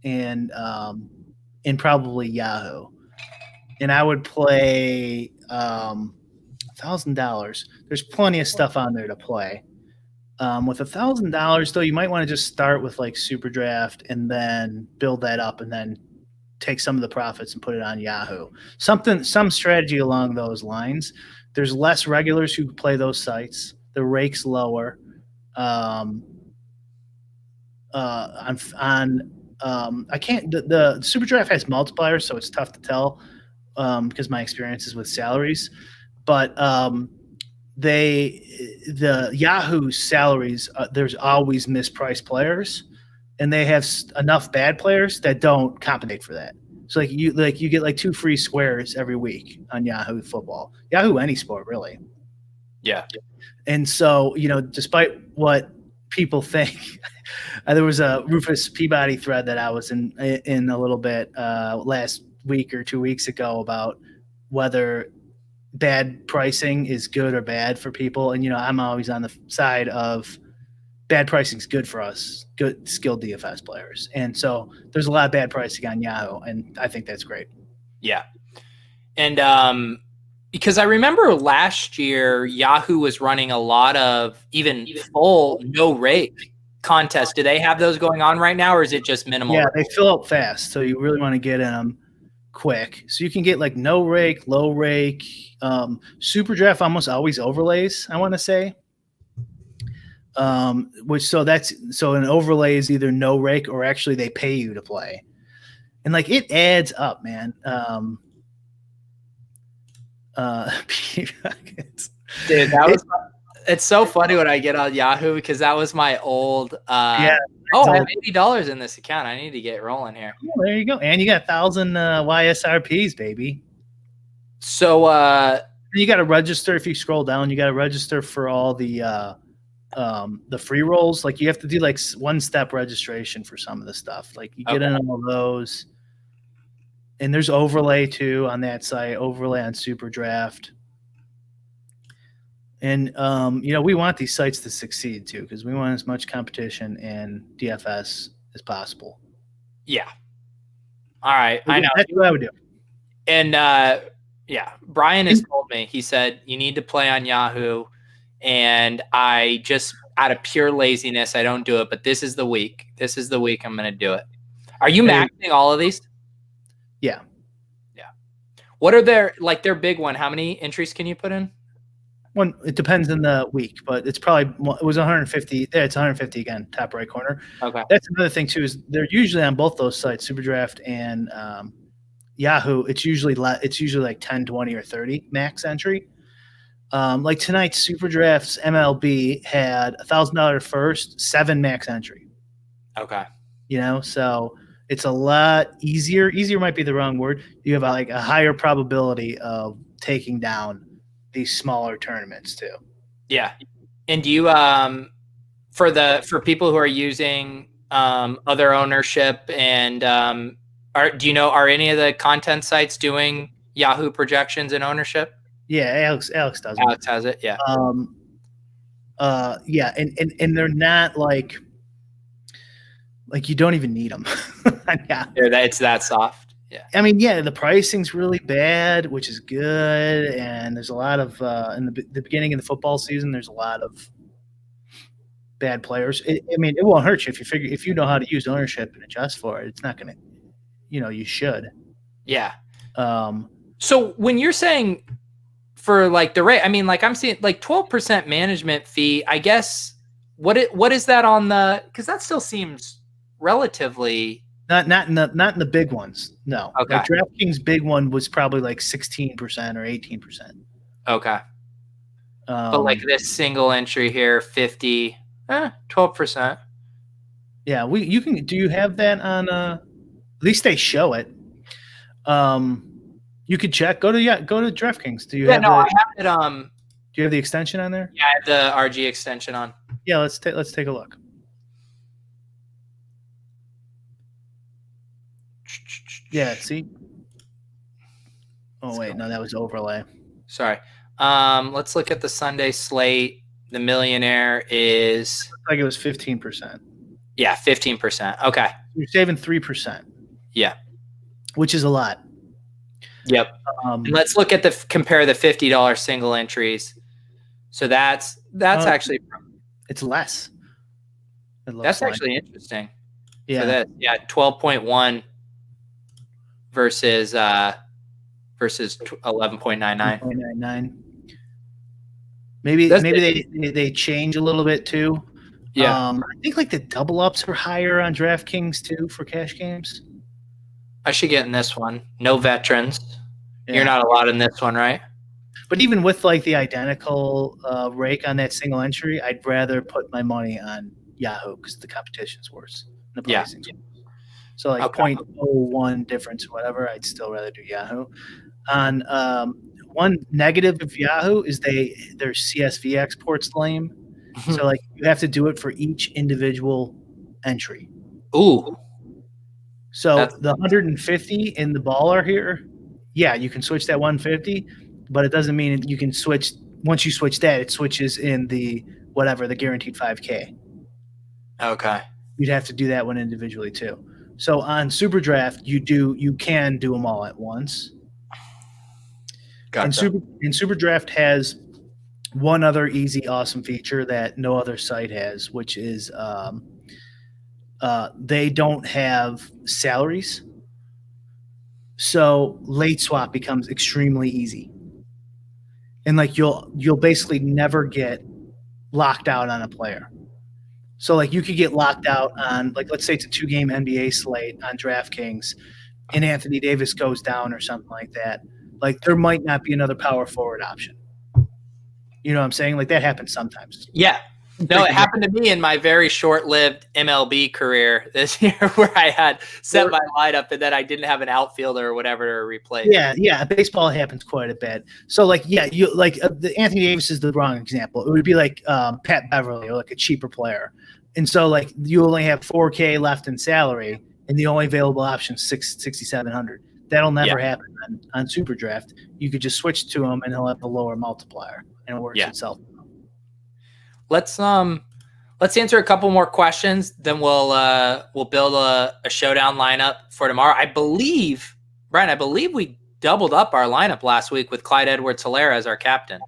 and probably Yahoo. And I would play $1,000. There's plenty of stuff on there to play. With $1,000 though, you might want to just start with like Super Draft and then build that up and then take some of the profits and put it on Yahoo. Some strategy along those lines. There's less regulars who play those sites. The rake's lower. I can't. The Super Draft has multipliers, so it's tough to tell because my experience is with salaries. But the Yahoo salaries, there's always mispriced players. And they have enough bad players that don't compensate for that. So you get like 2 free squares every week on Yahoo football. Yahoo any sport really. Yeah. And so, despite what people think, there was a Rufus Peabody thread that I was in a little bit last week or 2 weeks ago about whether bad pricing is good or bad for people. And, I'm always on the side of bad pricing is good for us, good skilled DFS players. And so there's a lot of bad pricing on Yahoo, and I think that's great. Yeah. And because I remember last year, Yahoo was running a lot of even full no rake contests. Do they have those going on right now, or is it just minimal? Yeah, they fill up fast, so you really want to get in them quick. So you can get like no rake, low rake, super draft almost always overlays, I want to say. So an overlay is either no rake or actually they pay you to play. And like it adds up, man. Dude, it's so funny when I get on Yahoo because that was my old I have $80 in this account. I need to get rolling here. Oh, there you go. And you got 1,000 YSRPs, baby. So you got to register. If you scroll down, you got to register for all the free rolls. Like you have to do like one-step registration for some of the stuff. Like you get in all those. And there's overlay too on that site, overlay on Super Draft. And, we want these sites to succeed too, because we want as much competition in DFS as possible. Yeah. All right. I know. That's what I would do. And, Brian has told me, he said, you need to play on Yahoo. And I just, out of pure laziness, I don't do it. But this is the week. I'm going to do it. Are you maxing all of these? Yeah. What are their big one? How many entries can you put in? One, it depends on the week, but it was 150. Yeah, it's 150 again, top right corner. Okay. That's another thing too, is they're usually on both those sites, Superdraft and Yahoo. It's usually like 10, 20, or 30 max entry. Like tonight's Superdraft's MLB had $1,000 first, 7 max entry. Okay. So it's a lot easier. Easier might be the wrong word. You have a higher probability of taking down these smaller tournaments too. Yeah. And do you for people who are using other ownership and are any of the content sites doing Yahoo projections and ownership? Yeah, Alex does. Alex has it. Yeah. Yeah, and they're not like you don't even need them. Yeah, it's that soft. Yeah. I mean, yeah, the pricing's really bad, which is good, and there's a lot of in the beginning of the football season, there's a lot of bad players. It won't hurt you if you know how to use ownership and adjust for it. It's not gonna, you should. Yeah. So when you're saying for like the rate, I'm seeing like 12% management fee. I guess what is that on the? Because that still seems relatively. Not in the big ones. No. Okay. Like DraftKings big one was probably like 16% or 18%. Okay. But like this single entry here, 50, 12%. Yeah, do you have that on at least they show it. You could check. Go to DraftKings. Do you have I have it do you have the extension on there? Yeah, I have the RG extension on. Yeah, let's take a look. Yeah, see? Oh, wait, no, that was overlay. Sorry. Let's look at the Sunday slate. The millionaire is... Looks like it was 15%. Yeah, 15%. Okay. You're saving 3%. Yeah. Which is a lot. Yep. Let's look at compare the $50 single entries. So that's actually... It's less. That's actually interesting. Yeah. For that. Yeah, 12.1 versus 11.99. Maybe they change a little bit too. Yeah. I think like the double ups are higher on DraftKings too for cash games. I should get in this one. No veterans. Yeah. You're not allowed in this one, right? But even with like the identical rake on that single entry, I'd rather put my money on Yahoo because the competition's worse. The pricing's worse. So like 0.01 difference or whatever, I'd still rather do Yahoo. On one negative of Yahoo is their CSV export's lame. So like you have to do it for each individual entry. Ooh. So the 150 in the baller here, yeah, you can switch that 150, but it doesn't mean you can switch. Once you switch that, it switches in the guaranteed 5K. Okay. You'd have to do that one individually too. So on Super Draft, you can do them all at once. Gotcha. And Super Draft has one other easy, awesome feature that no other site has, which is they don't have salaries. So late swap becomes extremely easy. And like you'll basically never get locked out on a player. So like you could get locked out on, like, let's say it's a 2-game NBA slate on DraftKings and Anthony Davis goes down or something like that. Like there might not be another power forward option. You know what I'm saying? Like that happens sometimes. Yeah. No, it happened to me in my very short-lived MLB career this year where I had set my lineup and then I didn't have an outfielder or whatever to replace. Yeah. Baseball happens quite a bit. So like, yeah, you like the Anthony Davis is the wrong example. It would be like Pat Beverly or like a cheaper player. And so like you only have 4K left in salary and the only available option is 6,700. That'll never happen on Super Draft. You could just switch to him and he'll have a lower multiplier and it works itself. Let's answer a couple more questions, then we'll build a showdown lineup for tomorrow. Brian, we doubled up our lineup last week with Clyde Edwards-Helaire as our captain.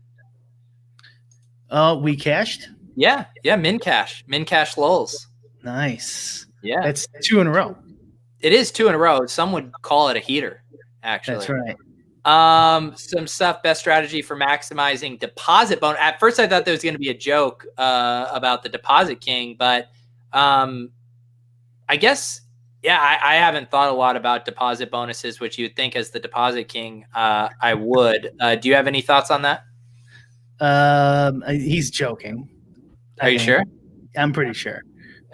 We cashed? Yeah, min cash Lolz. Nice. Yeah. That's 2 in a row. It is 2 in a row. Some would call it a heater, actually. That's right. Some stuff, best strategy for maximizing deposit bonus. At first I thought there was going to be a joke about the deposit king, but I guess, I haven't thought a lot about deposit bonuses, which you'd think as the deposit king, I would. Do you have any thoughts on that? He's joking. Are you sure? I'm pretty sure.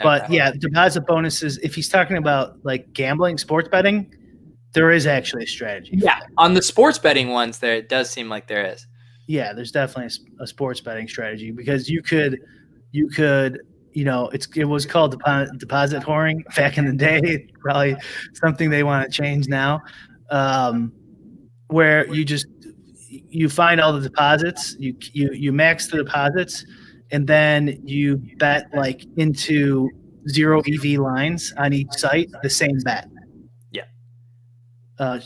But yeah, deposit bonuses, if he's talking about like gambling, sports betting, there is actually a strategy. Yeah, on the sports betting ones, it does seem like there is. Yeah, there's definitely a sports betting strategy because you could, it was called deposit whoring back in the day. Probably something they want to change now, where you find all the deposits, you max the deposits, and then you bet like into 0 EV lines on each site the same bet.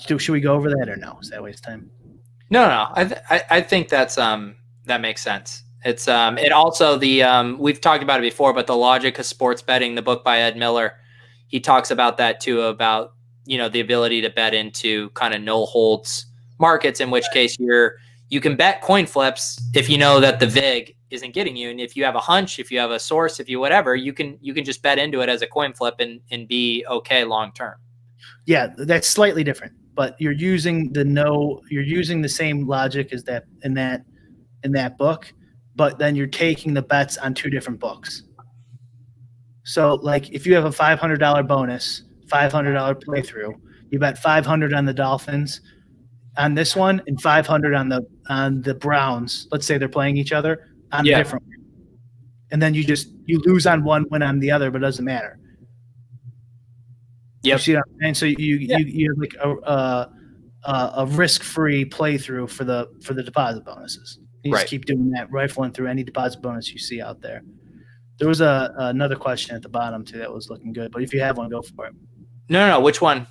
Should we go over that or no? Is that a waste of time? No. I think that's that makes sense. It's it also we've talked about it before, but the logic of sports betting, the book by Ed Miller, he talks about that too, about the ability to bet into kind of no holds markets, in which case you can bet coin flips if you know that the VIG isn't getting you, and if you have a hunch, if you have a source, if you whatever, you can just bet into it as a coin flip and be okay long term. Yeah, that's slightly different, but you're using the same logic as that in that book, but then you're taking the bets on 2 different books. So like if you have a $500 bonus, $500 playthrough, you bet 500 on the Dolphins on this one and 500 on the Browns. Let's say they're playing each other on a different one. And then you lose on one, win on the other, but it doesn't matter. Yep. You see what I'm saying? So you have like a risk-free playthrough for the deposit bonuses. You just keep doing that, rifling through any deposit bonus you see out there. There was another question at the bottom too that was looking good, but if you have one, go for it. No. Which one?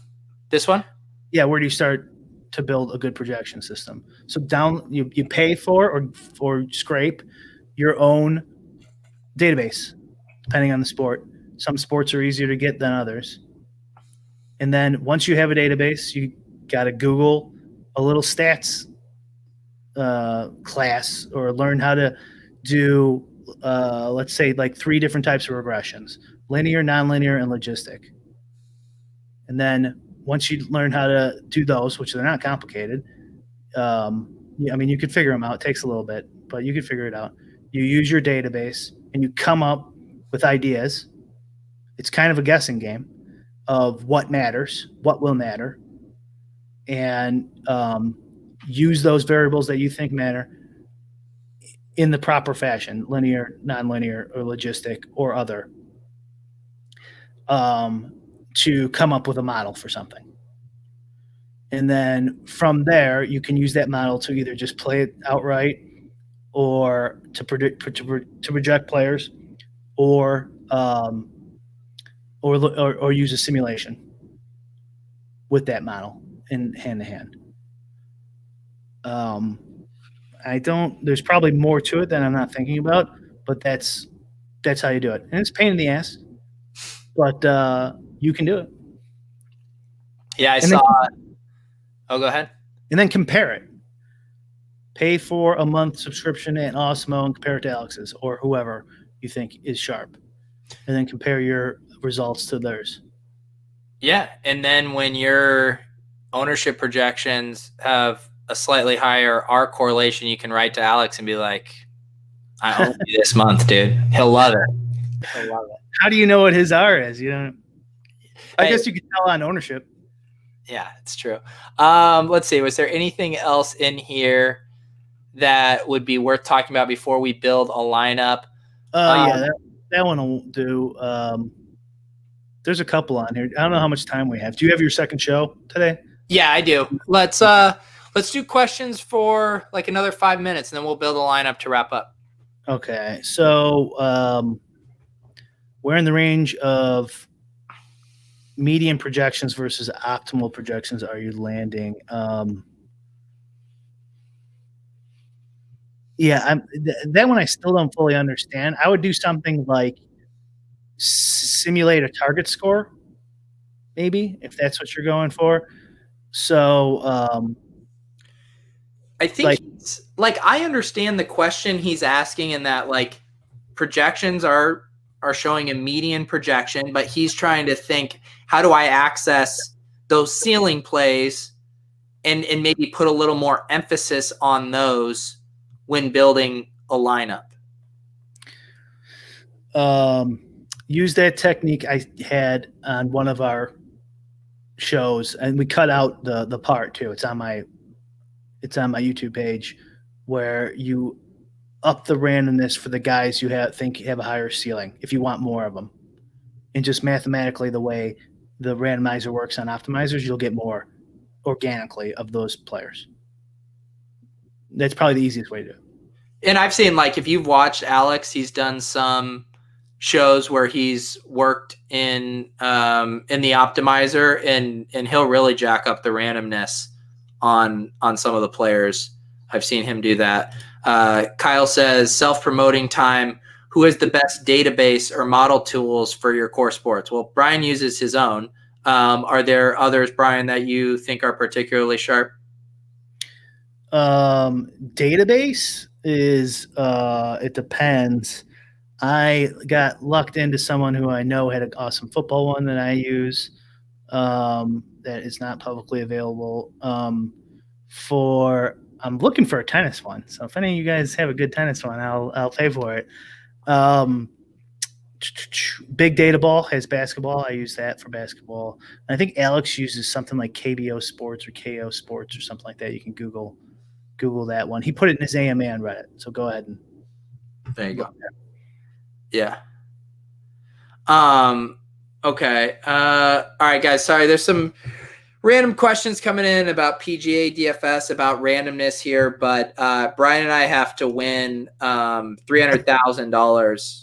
This one? Yeah. Where do you start to build a good projection system? So you pay for or scrape your own database, depending on the sport. Some sports are easier to get than others. And then once you have a database, you got to Google a little stats class or learn how to do, let's say, like 3 different types of regressions: linear, nonlinear, and logistic. And then once you learn how to do those, which they're not complicated, you could figure them out. It takes a little bit, but you could figure it out. You use your database and you come up with ideas. It's kind of a guessing game of what matters, what will matter. And use those variables that you think matter in the proper fashion, linear, nonlinear, or logistic, or other, to come up with a model for something. And then from there, you can use that model to either just play it outright, or to project players, or use a simulation with that model in hand to hand. There's probably more to it than I'm not thinking about, but that's how you do it. And it's a pain in the ass, but you can do it. Yeah, go ahead. And then compare it. Pay for a month subscription at Osmo and compare it to Alex's or whoever you think is sharp. And then compare your results to theirs. Yeah, and then when your ownership projections have a slightly higher R correlation, you can write to Alex and be like, I own you this month, dude. He'll love it. How do you know what his R is? I guess you can tell on ownership. Yeah, it's true. Let's see. Was there anything else in here that would be worth talking about before we build a lineup? Yeah, that one will do. There's a couple on here. I don't know how much time we have. Do you have your second show today? Yeah, I do. Let's do questions for like another 5 minutes, and then we'll build a lineup to wrap up. Okay, so where in the range of median projections versus optimal projections are you landing? That one I still don't fully understand. I would do something like simulate a target score, maybe, if that's what you're going for. So I think I understand the question he's asking in that like projections are showing a median projection, but he's trying to think, how do I access those ceiling plays and maybe put a little more emphasis on those when building a lineup? Use that technique I had on one of our shows, and we cut out the part too. It's on my YouTube page, where you up the randomness for the guys you think have a higher ceiling if you want more of them. And just mathematically, the way the randomizer works on optimizers, you'll get more organically of those players. That's probably the easiest way to do it. And I've seen, like, if you've watched Alex, he's done some shows where he's worked in the optimizer, and he'll really jack up the randomness on some of the players. I've seen him do that. Kyle says, self-promoting time. Who has the best database or model tools for your core sports? Well, Brian uses his own. Are there others, Brian, that you think are particularly sharp? Database is it depends. I got lucked into someone who I know had an awesome football one that I use that is not publicly available. I'm looking for a tennis one. So if any of you guys have a good tennis one, I'll pay for it. Big Data Ball has basketball. I use that for basketball. And I think Alex uses something like KBO Sports or KO Sports or something like that. You can Google that one. He put it in his AMA on Reddit. So go ahead and there you go. Yeah. Okay. All right, guys. Sorry, there's some random questions coming in about PGA DFS, about randomness here, but Brian and I have to win $300,000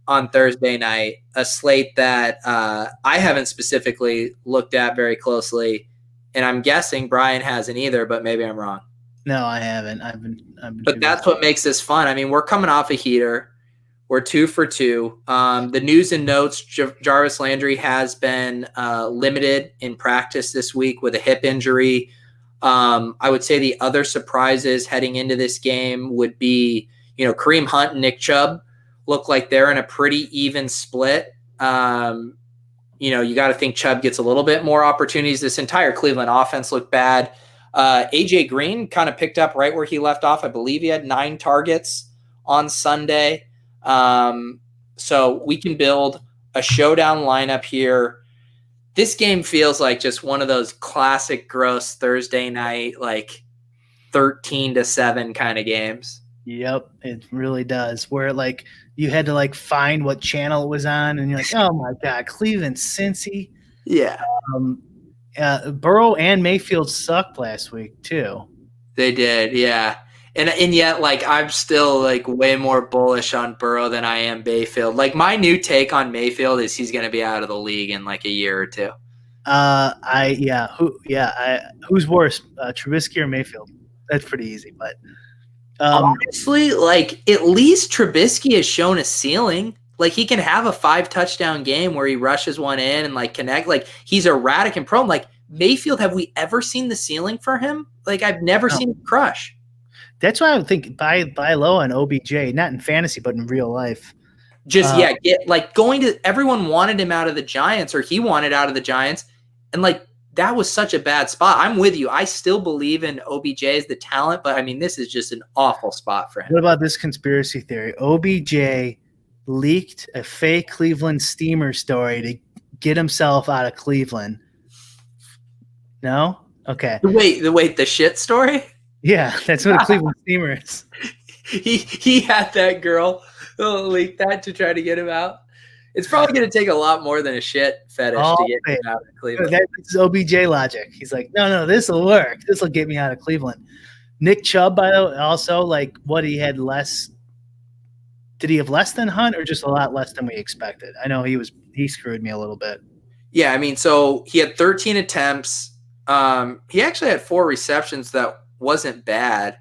on Thursday night, a slate that I haven't specifically looked at very closely, and I'm guessing Brian hasn't either, but maybe I'm wrong. No, I haven't. I've been but that's what makes this fun. I mean, we're coming off a heater. We're 2 for 2. The news and notes, Jarvis Landry has been limited in practice this week with a hip injury. I would say the other surprises heading into this game would be, Kareem Hunt and Nick Chubb look like they're in a pretty even split. You got to think Chubb gets a little bit more opportunities. This entire Cleveland offense looked bad. AJ Green kind of picked up right where he left off. I believe he had 9 targets on Sunday. So we can build a showdown lineup here. This game feels like just one of those classic gross Thursday night, like 13-7 kind of games. Yep, it really does. Where like you had to like find what channel it was on, and you're like, oh my god, Cleveland, Cincy. Yeah, Burrow and Mayfield sucked last week too. they did. Yeah, and yet like I'm still like way more bullish on Burrow than I am Mayfield. Like my new take on Mayfield is he's going to be out of the league in like a year or two. Who's worse, Trubisky or Mayfield? That's pretty easy, but. Honestly, like at least Trubisky has shown a ceiling. Like he can have a 5-touchdown game where he rushes one in and like connect. Like he's erratic and prone. Like Mayfield, have we ever seen the ceiling for him? Like I've never seen him crush. That's why I would think buy low on OBJ, not in fantasy but in real life. Just get like going to everyone wanted him out of the Giants or he wanted out of the Giants, and like that was such a bad spot. I'm with you. I still believe in OBJ as the talent, but I mean, this is just an awful spot for him. What about this conspiracy theory? OBJ leaked a fake Cleveland Steamer story to get himself out of Cleveland. No? Okay. The shit story? Yeah, that's what a Cleveland Steamer is. He had that girl leak that to try to get him out. It's probably going to take a lot more than a shit fetish to get him out of Cleveland. That's OBJ logic. He's like, no, this will work. This will get me out of Cleveland. Nick Chubb, by the way, also like what he had less. Did he have less than Hunt or just a lot less than we expected? I know he screwed me a little bit. Yeah, I mean, so he had 13 attempts. He actually had 4 receptions that wasn't bad.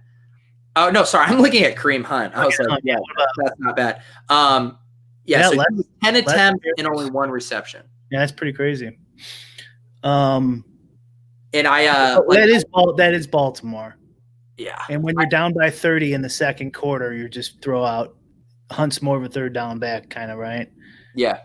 Oh no, sorry, I'm looking at Kareem Hunt. I was like, yeah, that's not bad. So 10 attempts and only 1 reception. Yeah, that's pretty crazy. And that is Baltimore. Yeah. And when you're down by 30 in the second quarter, you just throw out Hunt's more of a third down back kind of, right? Yeah.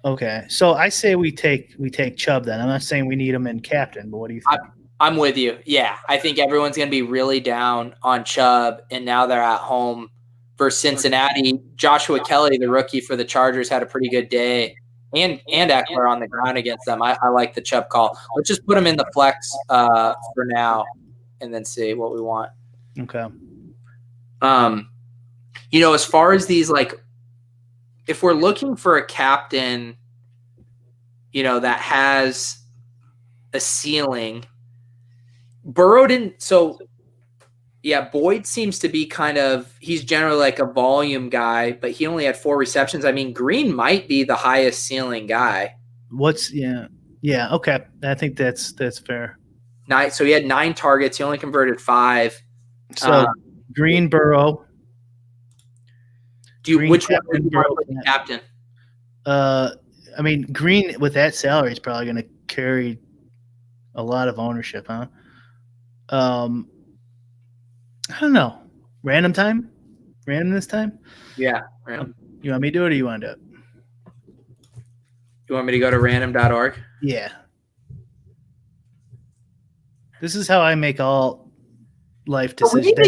Okay. So I say we take Chubb then. I'm not saying we need him in captain, but what do you think? I'm with you. Yeah. I think everyone's going to be really down on Chubb, and now they're at home versus Cincinnati. Joshua Kelly, the rookie for the Chargers, had a pretty good day, and Eckler on the ground against them. I like the Chubb call. Let's just put him in the flex for now, and then see what we want. Okay. As far as these, like, if we're looking for a captain, that has a ceiling, Burrow didn't. So. Yeah, Boyd seems to be he's generally like a volume guy, but he only had 4 receptions. I mean, Green might be the highest ceiling guy. Yeah, okay. I think that's fair. So he had 9 targets. He only converted 5. So Green, Burrow. Which one would you want for the captain? I mean, Green with that salary is probably going to carry a lot of ownership, huh? I don't know. Random time? Random this time? Yeah, random. You want me to do it or you want to do it? You want me to go to random.org? Yeah. This is how I make all life decisions. I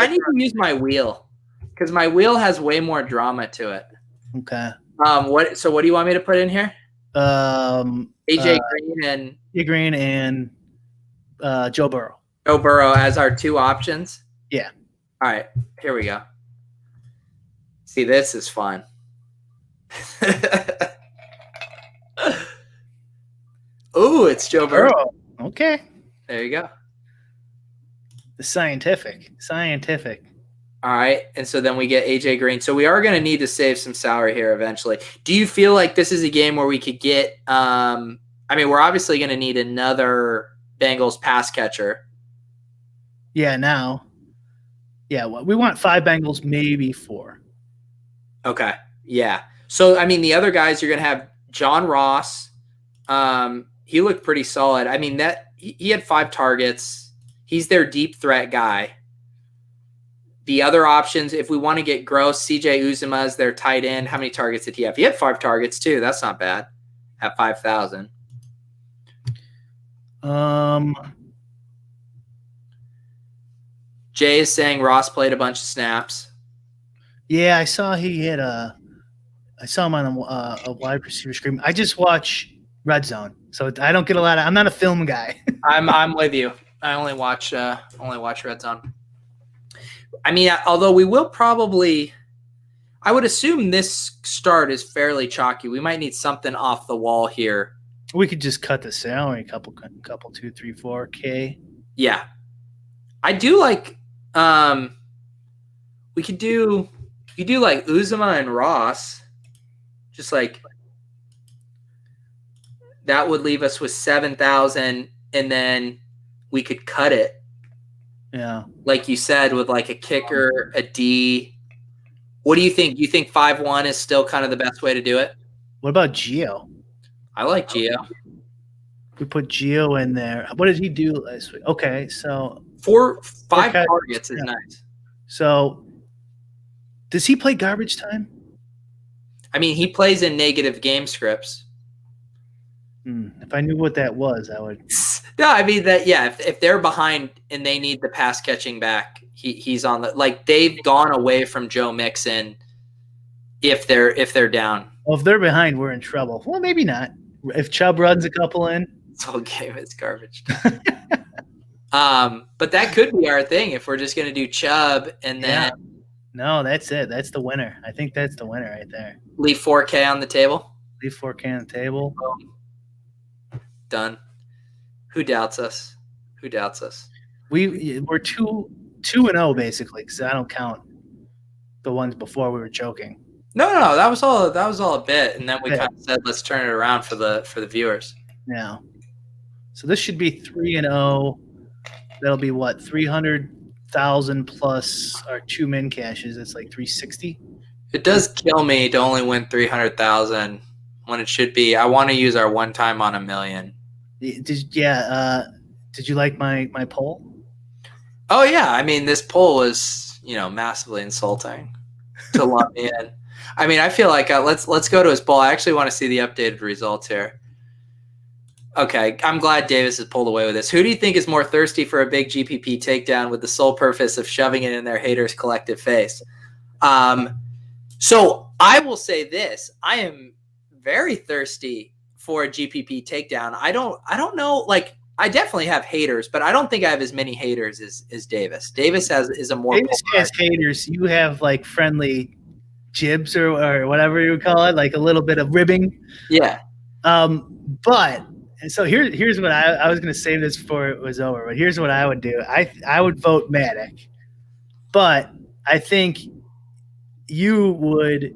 need to use my wheel because my wheel has way more drama to it. Okay. What do you want me to put in here? AJ Green and Joe Burrow. Joe Burrow as our 2 options. Yeah. All right, here we go. See, this is fun. Ooh, it's Joe Burrow. Okay. There you go. The scientific. All right, and so then we get AJ Green. So we are going to need to save some salary here eventually. Do you feel like this is a game where we could get we're obviously going to need another Bengals pass catcher. Yeah, now. Yeah, well, we want 5 Bengals, maybe 4. Okay, yeah. So, I mean, the other guys, you're going to have John Ross. He looked pretty solid. I mean, he had 5 targets. He's their deep threat guy. The other options, if we want to get gross, CJ Uzomah is their tight end. How many targets did he have? He had 5 targets, too. That's not bad at 5,000. Jay is saying Ross played a bunch of snaps. Yeah, I saw I saw him on a wide receiver screen. I just watch Red Zone, so I don't get a lot of. I'm not a film guy. I'm with you. I only watch Red Zone. I mean, although we will probably, I would assume this start is fairly chalky. We might need something off the wall here. We could just cut the salary, couple 2, 3, 4K. Yeah, I do like. We could do like Uzuma and Ross, just like that would leave us with 7,000, and then we could cut it. Yeah, like you said, with like a kicker, a D. What do you think? You think 5-1 is still kind of the best way to do it? What about Gio? I like Gio. We put Gio in there. What did he do last week? Okay, so 5 targets is nice. So, does he play garbage time? I mean, he plays in negative game scripts. If I knew what that was, I would. No, I mean that. Yeah, if they're behind and they need the pass catching back, he's on the. Like they've gone away from Joe Mixon. If they're down, Well, if they're behind, we're in trouble. Well, maybe not. If Chubb runs a couple in, this whole game is garbage. But that could be our thing if we're just going to do Chubb and then. Yeah. No, that's it. That's the winner. I think that's the winner right there. Leave 4K on the table. Leave 4K on the table. Done. Who doubts us? We're 2-0 basically, because I don't count the ones before we were joking. No, that was all a bit, and then we kind of said let's turn it around for the viewers. Yeah. So this should be 3-0. That'll be what, 300,000 plus our 2 min cashes. That's like 360. It does kill me to only win 300,000 when it should be. I want to use our one time on $1 million. Did you like my poll? Oh yeah, I mean this poll was massively insulting to lump me in. I mean I feel like let's go to his poll. I actually want to see the updated results here. Okay, I'm glad Davis has pulled away with this. Who do you think is more thirsty for a big GPP takedown with the sole purpose of shoving it in their haters' collective face? So I will say this: I am very thirsty for a GPP takedown. I don't know. Like I definitely have haters, but I don't think I have as many haters as Davis. Davis is a more. Davis has haters. You have like friendly jibs or whatever you would call it, like a little bit of ribbing. Yeah. But so here's what I was going to save this before it was over. But here's what I would do. I would vote Matic, but I think you would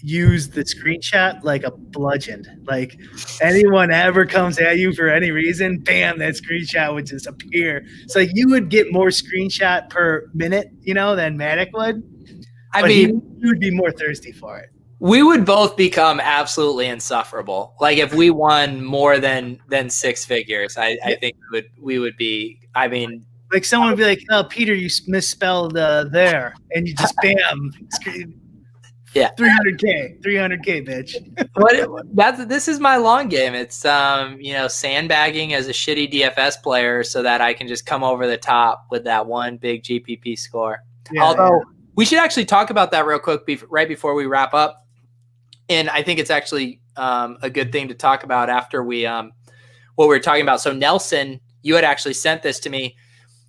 use the screenshot like a bludgeon. Like anyone ever comes at you for any reason, bam, that screenshot would just appear. So you would get more screenshot per minute, than Matic would. I mean, he would be more thirsty for it. We would both become absolutely insufferable. Like if we won more than 6 figures, I think we would be. I mean, like someone would be like, "Oh, Peter, you misspelled there," and you just bam. Yeah, 300K, bitch. This is my long game. It's sandbagging as a shitty DFS player so that I can just come over the top with that one big GPP score. Yeah, although we should actually talk about that real quick right before we wrap up. And I think it's actually a good thing to talk about after we what we were talking about. So Nelson, you had actually sent this to me.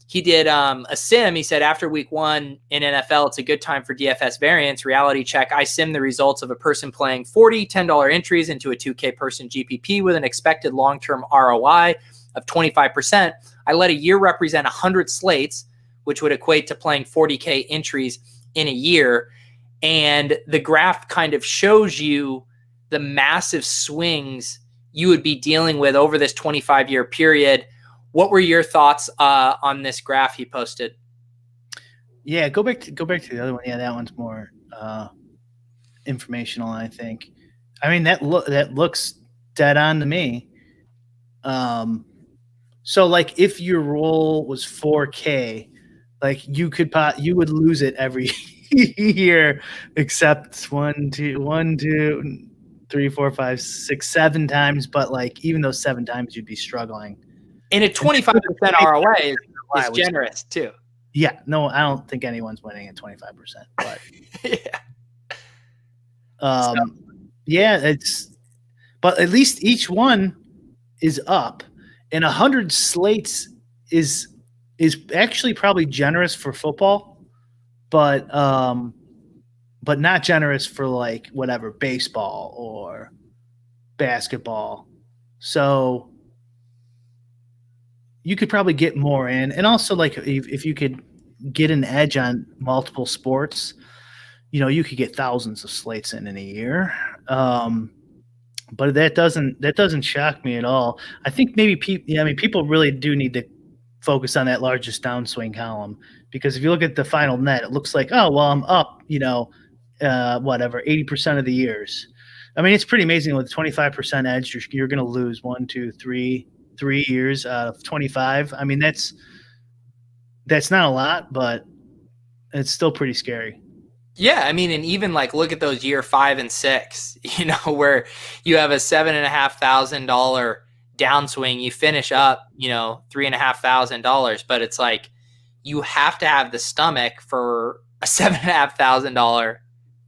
He did a sim. He said, after week 1 in NFL, it's a good time for DFS variance. Reality check. I sim the results of a person playing 40 $10 entries into a 2K person GPP with an expected long-term ROI of 25%. I let a year represent 100 slates, which would equate to playing 40K entries in a year. And the graph kind of shows you the massive swings you would be dealing with over this 25-year period. What were your thoughts on this graph he posted? Yeah, go back to the other one. Yeah, that one's more informational, I think. I mean, that looks dead on to me. So like if your roll was 4K, like you would lose it every year except 1, 2, 3, 4, 5, 6, 7 times. But like even those 7 times, you'd be struggling. And a 25% ROA is generous too. Yeah, no, I don't think anyone's winning at 25%. But yeah, but at least each one is up, and 100 slates is actually probably generous for football, but not generous for like whatever baseball or basketball. So you could probably get more in, and also like if you could get an edge on multiple sports, you could get thousands of slates in a year. But that doesn't shock me at all. I think maybe people really do need to focus on that largest downswing column, because if you look at the final net, it looks like, oh well, I'm up, whatever 80% of the years. I mean, it's pretty amazing with 25% edge. You're going to lose 3 years out of 25. I mean, that's not a lot, but it's still pretty scary. Yeah, I mean, and even like look at those year 5 and 6, where you have a $7,500 downswing, you finish up, $3,500, but it's like you have to have the stomach for a $7,500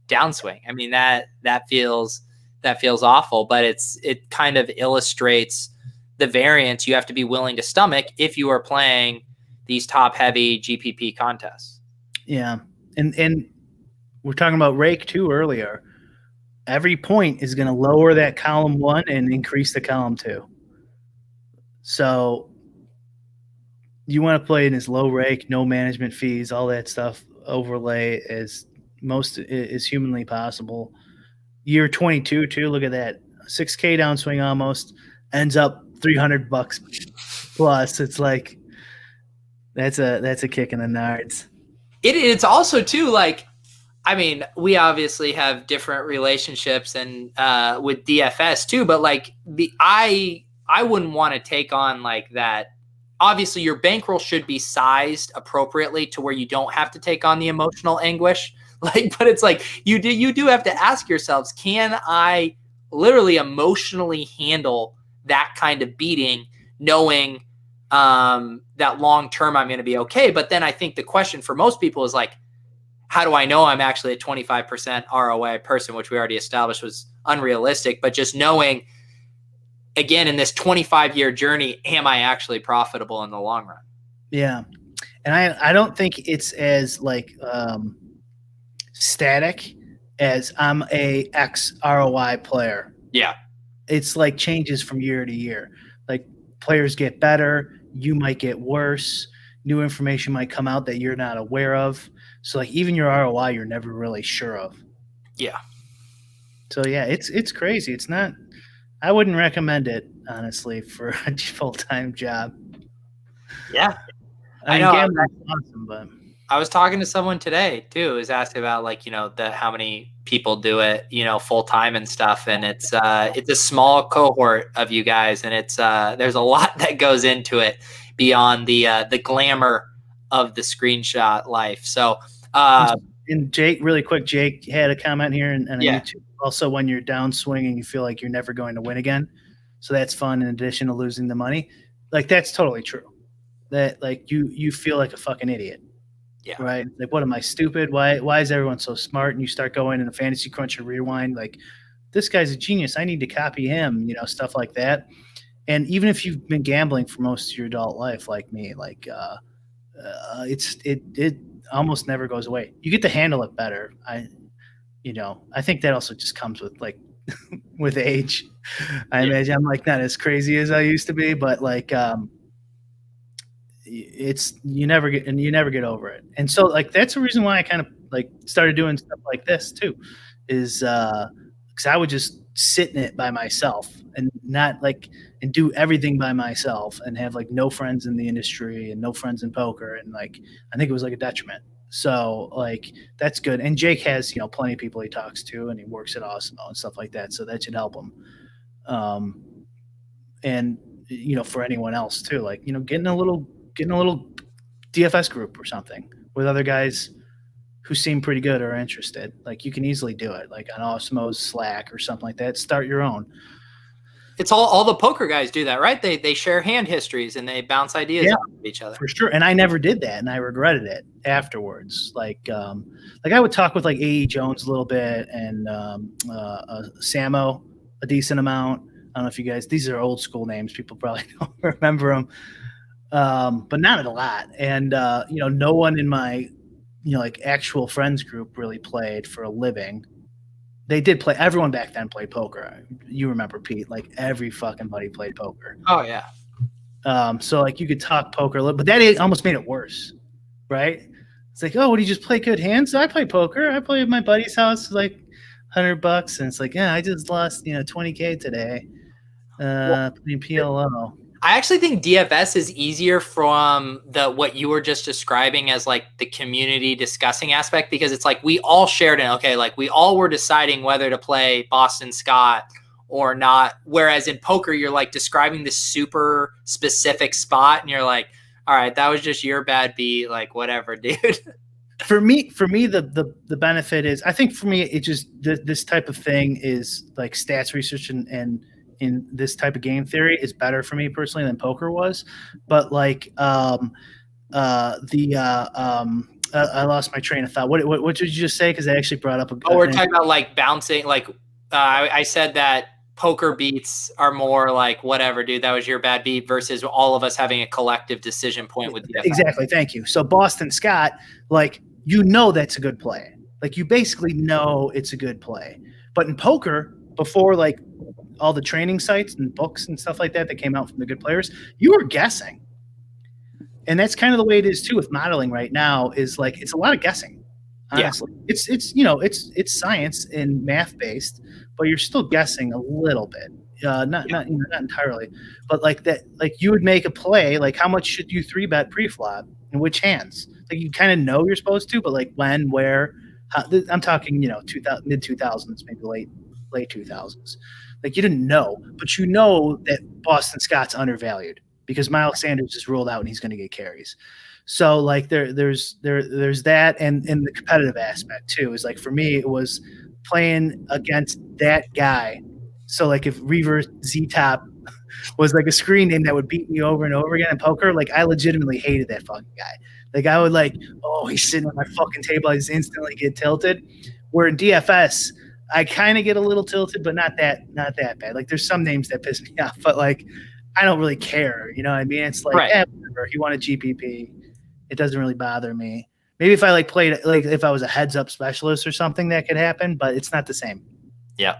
downswing. I mean, that feels awful, but it kind of illustrates the variance you have to be willing to stomach if you are playing these top heavy GPP contests. Yeah, and we're talking about rake too earlier. Every point is going to lower that column 1 and increase the column 2. So you want to play in this low rake, no management fees, all that stuff overlay as humanly possible. Year 22 too. Look at that, $6K downswing almost ends up $300 plus. It's like that's a kick in the nards. It's also too like, I mean, we obviously have different relationships and with DFS too, but like I wouldn't want to take on like that. Obviously, your bankroll should be sized appropriately to where you don't have to take on the emotional anguish. Like, but it's like you do have to ask yourselves, can I literally emotionally handle that kind of beating, knowing that long term I'm going to be okay? But then I think the question for most people is like, how do I know I'm actually a 25% ROI person, which we already established was unrealistic, but just knowing, again, in this 25-year journey, am I actually profitable in the long run? Yeah. And I don't think it's as like static as I'm a X ROI player. Yeah. It's like changes from year to year. Like players get better, you might get worse, new information might come out that you're not aware of. So like even your ROI, you're never really sure of. Yeah. So yeah, it's crazy. It's not. I wouldn't recommend it honestly for a full-time job. Yeah, I know. Awesome, but I was talking to someone today too, who was asking about like how many people do it full time and stuff, and it's a small cohort of you guys, and it's there's a lot that goes into it beyond the glamour of the screenshot life. So and Jake, really quick, Jake had a comment here, and yeah. YouTube. Also, when you're down swinging, you feel like you're never going to win again. So that's fun in addition to losing the money. Like that's totally true. That like you feel like a fucking idiot. Yeah. Right. Like, what am I, stupid? Why is everyone so smart? And you start going in a fantasy crunch and rewind. Like, this guy's a genius. I need to copy him. Stuff like that. And even if you've been gambling for most of your adult life, like me, like it almost never goes away. You get to handle it better. I think that also just comes with like with age. I imagine I'm like not as crazy as I used to be, but like you never get over it. And so like that's the reason why I kind of like started doing stuff like this too, is because I would just sit in it by myself and not like and do everything by myself and have like no friends in the industry and no friends in poker, and like I think it was like a detriment. So like that's good. And Jake has plenty of people he talks to, and he works at Osmo and stuff like that, so that should help him. And for anyone else too, like getting a little DFS group or something with other guys who seem pretty good or interested. Like you can easily do it, like on Osmo's Slack or something like that. Start your own. It's all the poker guys do that, right? They share hand histories and they bounce ideas off of each other. For sure. And I never did that, and I regretted it afterwards. Like I would talk with like A.E. Jones a little bit and Samo a decent amount. I don't know if you guys, these are old school names. People probably don't remember them. but not a lot. And no one in my like actual friends group really played for a living. They did play. Everyone back then played poker. You remember, Pete? Like every fucking buddy played poker. Oh yeah. So like you could talk poker a little, but that almost made it worse, right? It's like, oh, would you just play good hands? So I play poker. I play at my buddy's house, like $100, and it's like, yeah, I just lost $20K today. Playing PLO. I actually think DFS is easier from what you were just describing as like the community discussing aspect, because it's like we all shared it. Okay, like we all were deciding whether to play Boston Scott or not. Whereas in poker, you're like describing this super specific spot, and you're like, all right, that was just your bad beat, like whatever, dude. For me, the benefit is, I think for me, it just this type of thing is like stats research and in this type of game theory is better for me personally than poker was. But like I lost my train of thought. What did you just say? Because I actually brought up we're talking about like bouncing. Like I said that poker beats are more like whatever, dude. That was your bad beat versus all of us having a collective decision point with DFS. Exactly. Thank you. So Boston Scott, like that's a good play. Like you basically know it's a good play. But in poker, before like all the training sites and books and stuff like that came out from the good players, you were guessing. And that's kind of the way it is too with modeling right now, is like it's a lot of guessing. Honestly. Yeah. It's science and math based, but you're still guessing a little bit. Not entirely. But like that, like you would make a play, like how much should you 3-bet pre-flop and which hands? Like you kind of know you're supposed to, but like when, where, how, I'm talking, mid 2000s, maybe late 2000s. Like you didn't know, but you know that Boston Scott's undervalued because Miles Sanders is ruled out and he's going to get carries. So like there's that, and the competitive aspect too is like, for me, it was playing against that guy. So like if Reaver Z-Top was like a screen name that would beat me over and over again in poker, like I legitimately hated that fucking guy. Like I would like, oh, he's sitting on my fucking table, I just instantly get tilted. Where in DFS, I kind of get a little tilted, but not that bad. Like there's some names that piss me off, but like I don't really care. You know what I mean? It's like, right. Whatever. He won a GPP. It doesn't really bother me. Maybe if I like played, like if I was a heads up specialist or something, that could happen, but it's not the same. Yeah.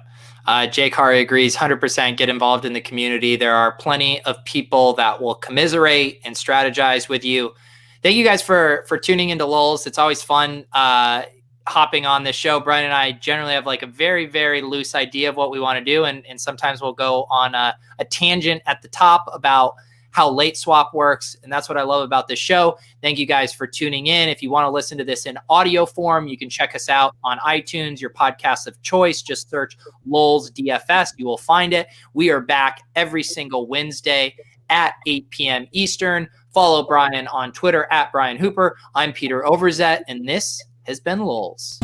Jake Hari agrees 100%. Get involved in the community. There are plenty of people that will commiserate and strategize with you. Thank you guys for tuning into Lolz. It's always fun hopping on this show. Brian and I generally have like a very, very loose idea of what we want to do. And sometimes we'll go on a tangent at the top about how late swap works. And that's what I love about this show. Thank you guys for tuning in. If you want to listen to this in audio form, you can check us out on iTunes, your podcast of choice. Just search Lolz DFS. You will find it. We are back every single Wednesday at 8 p.m. Eastern. Follow Brian on Twitter at Brian Hooper. I'm Peter Overzet, and this has been Lolz.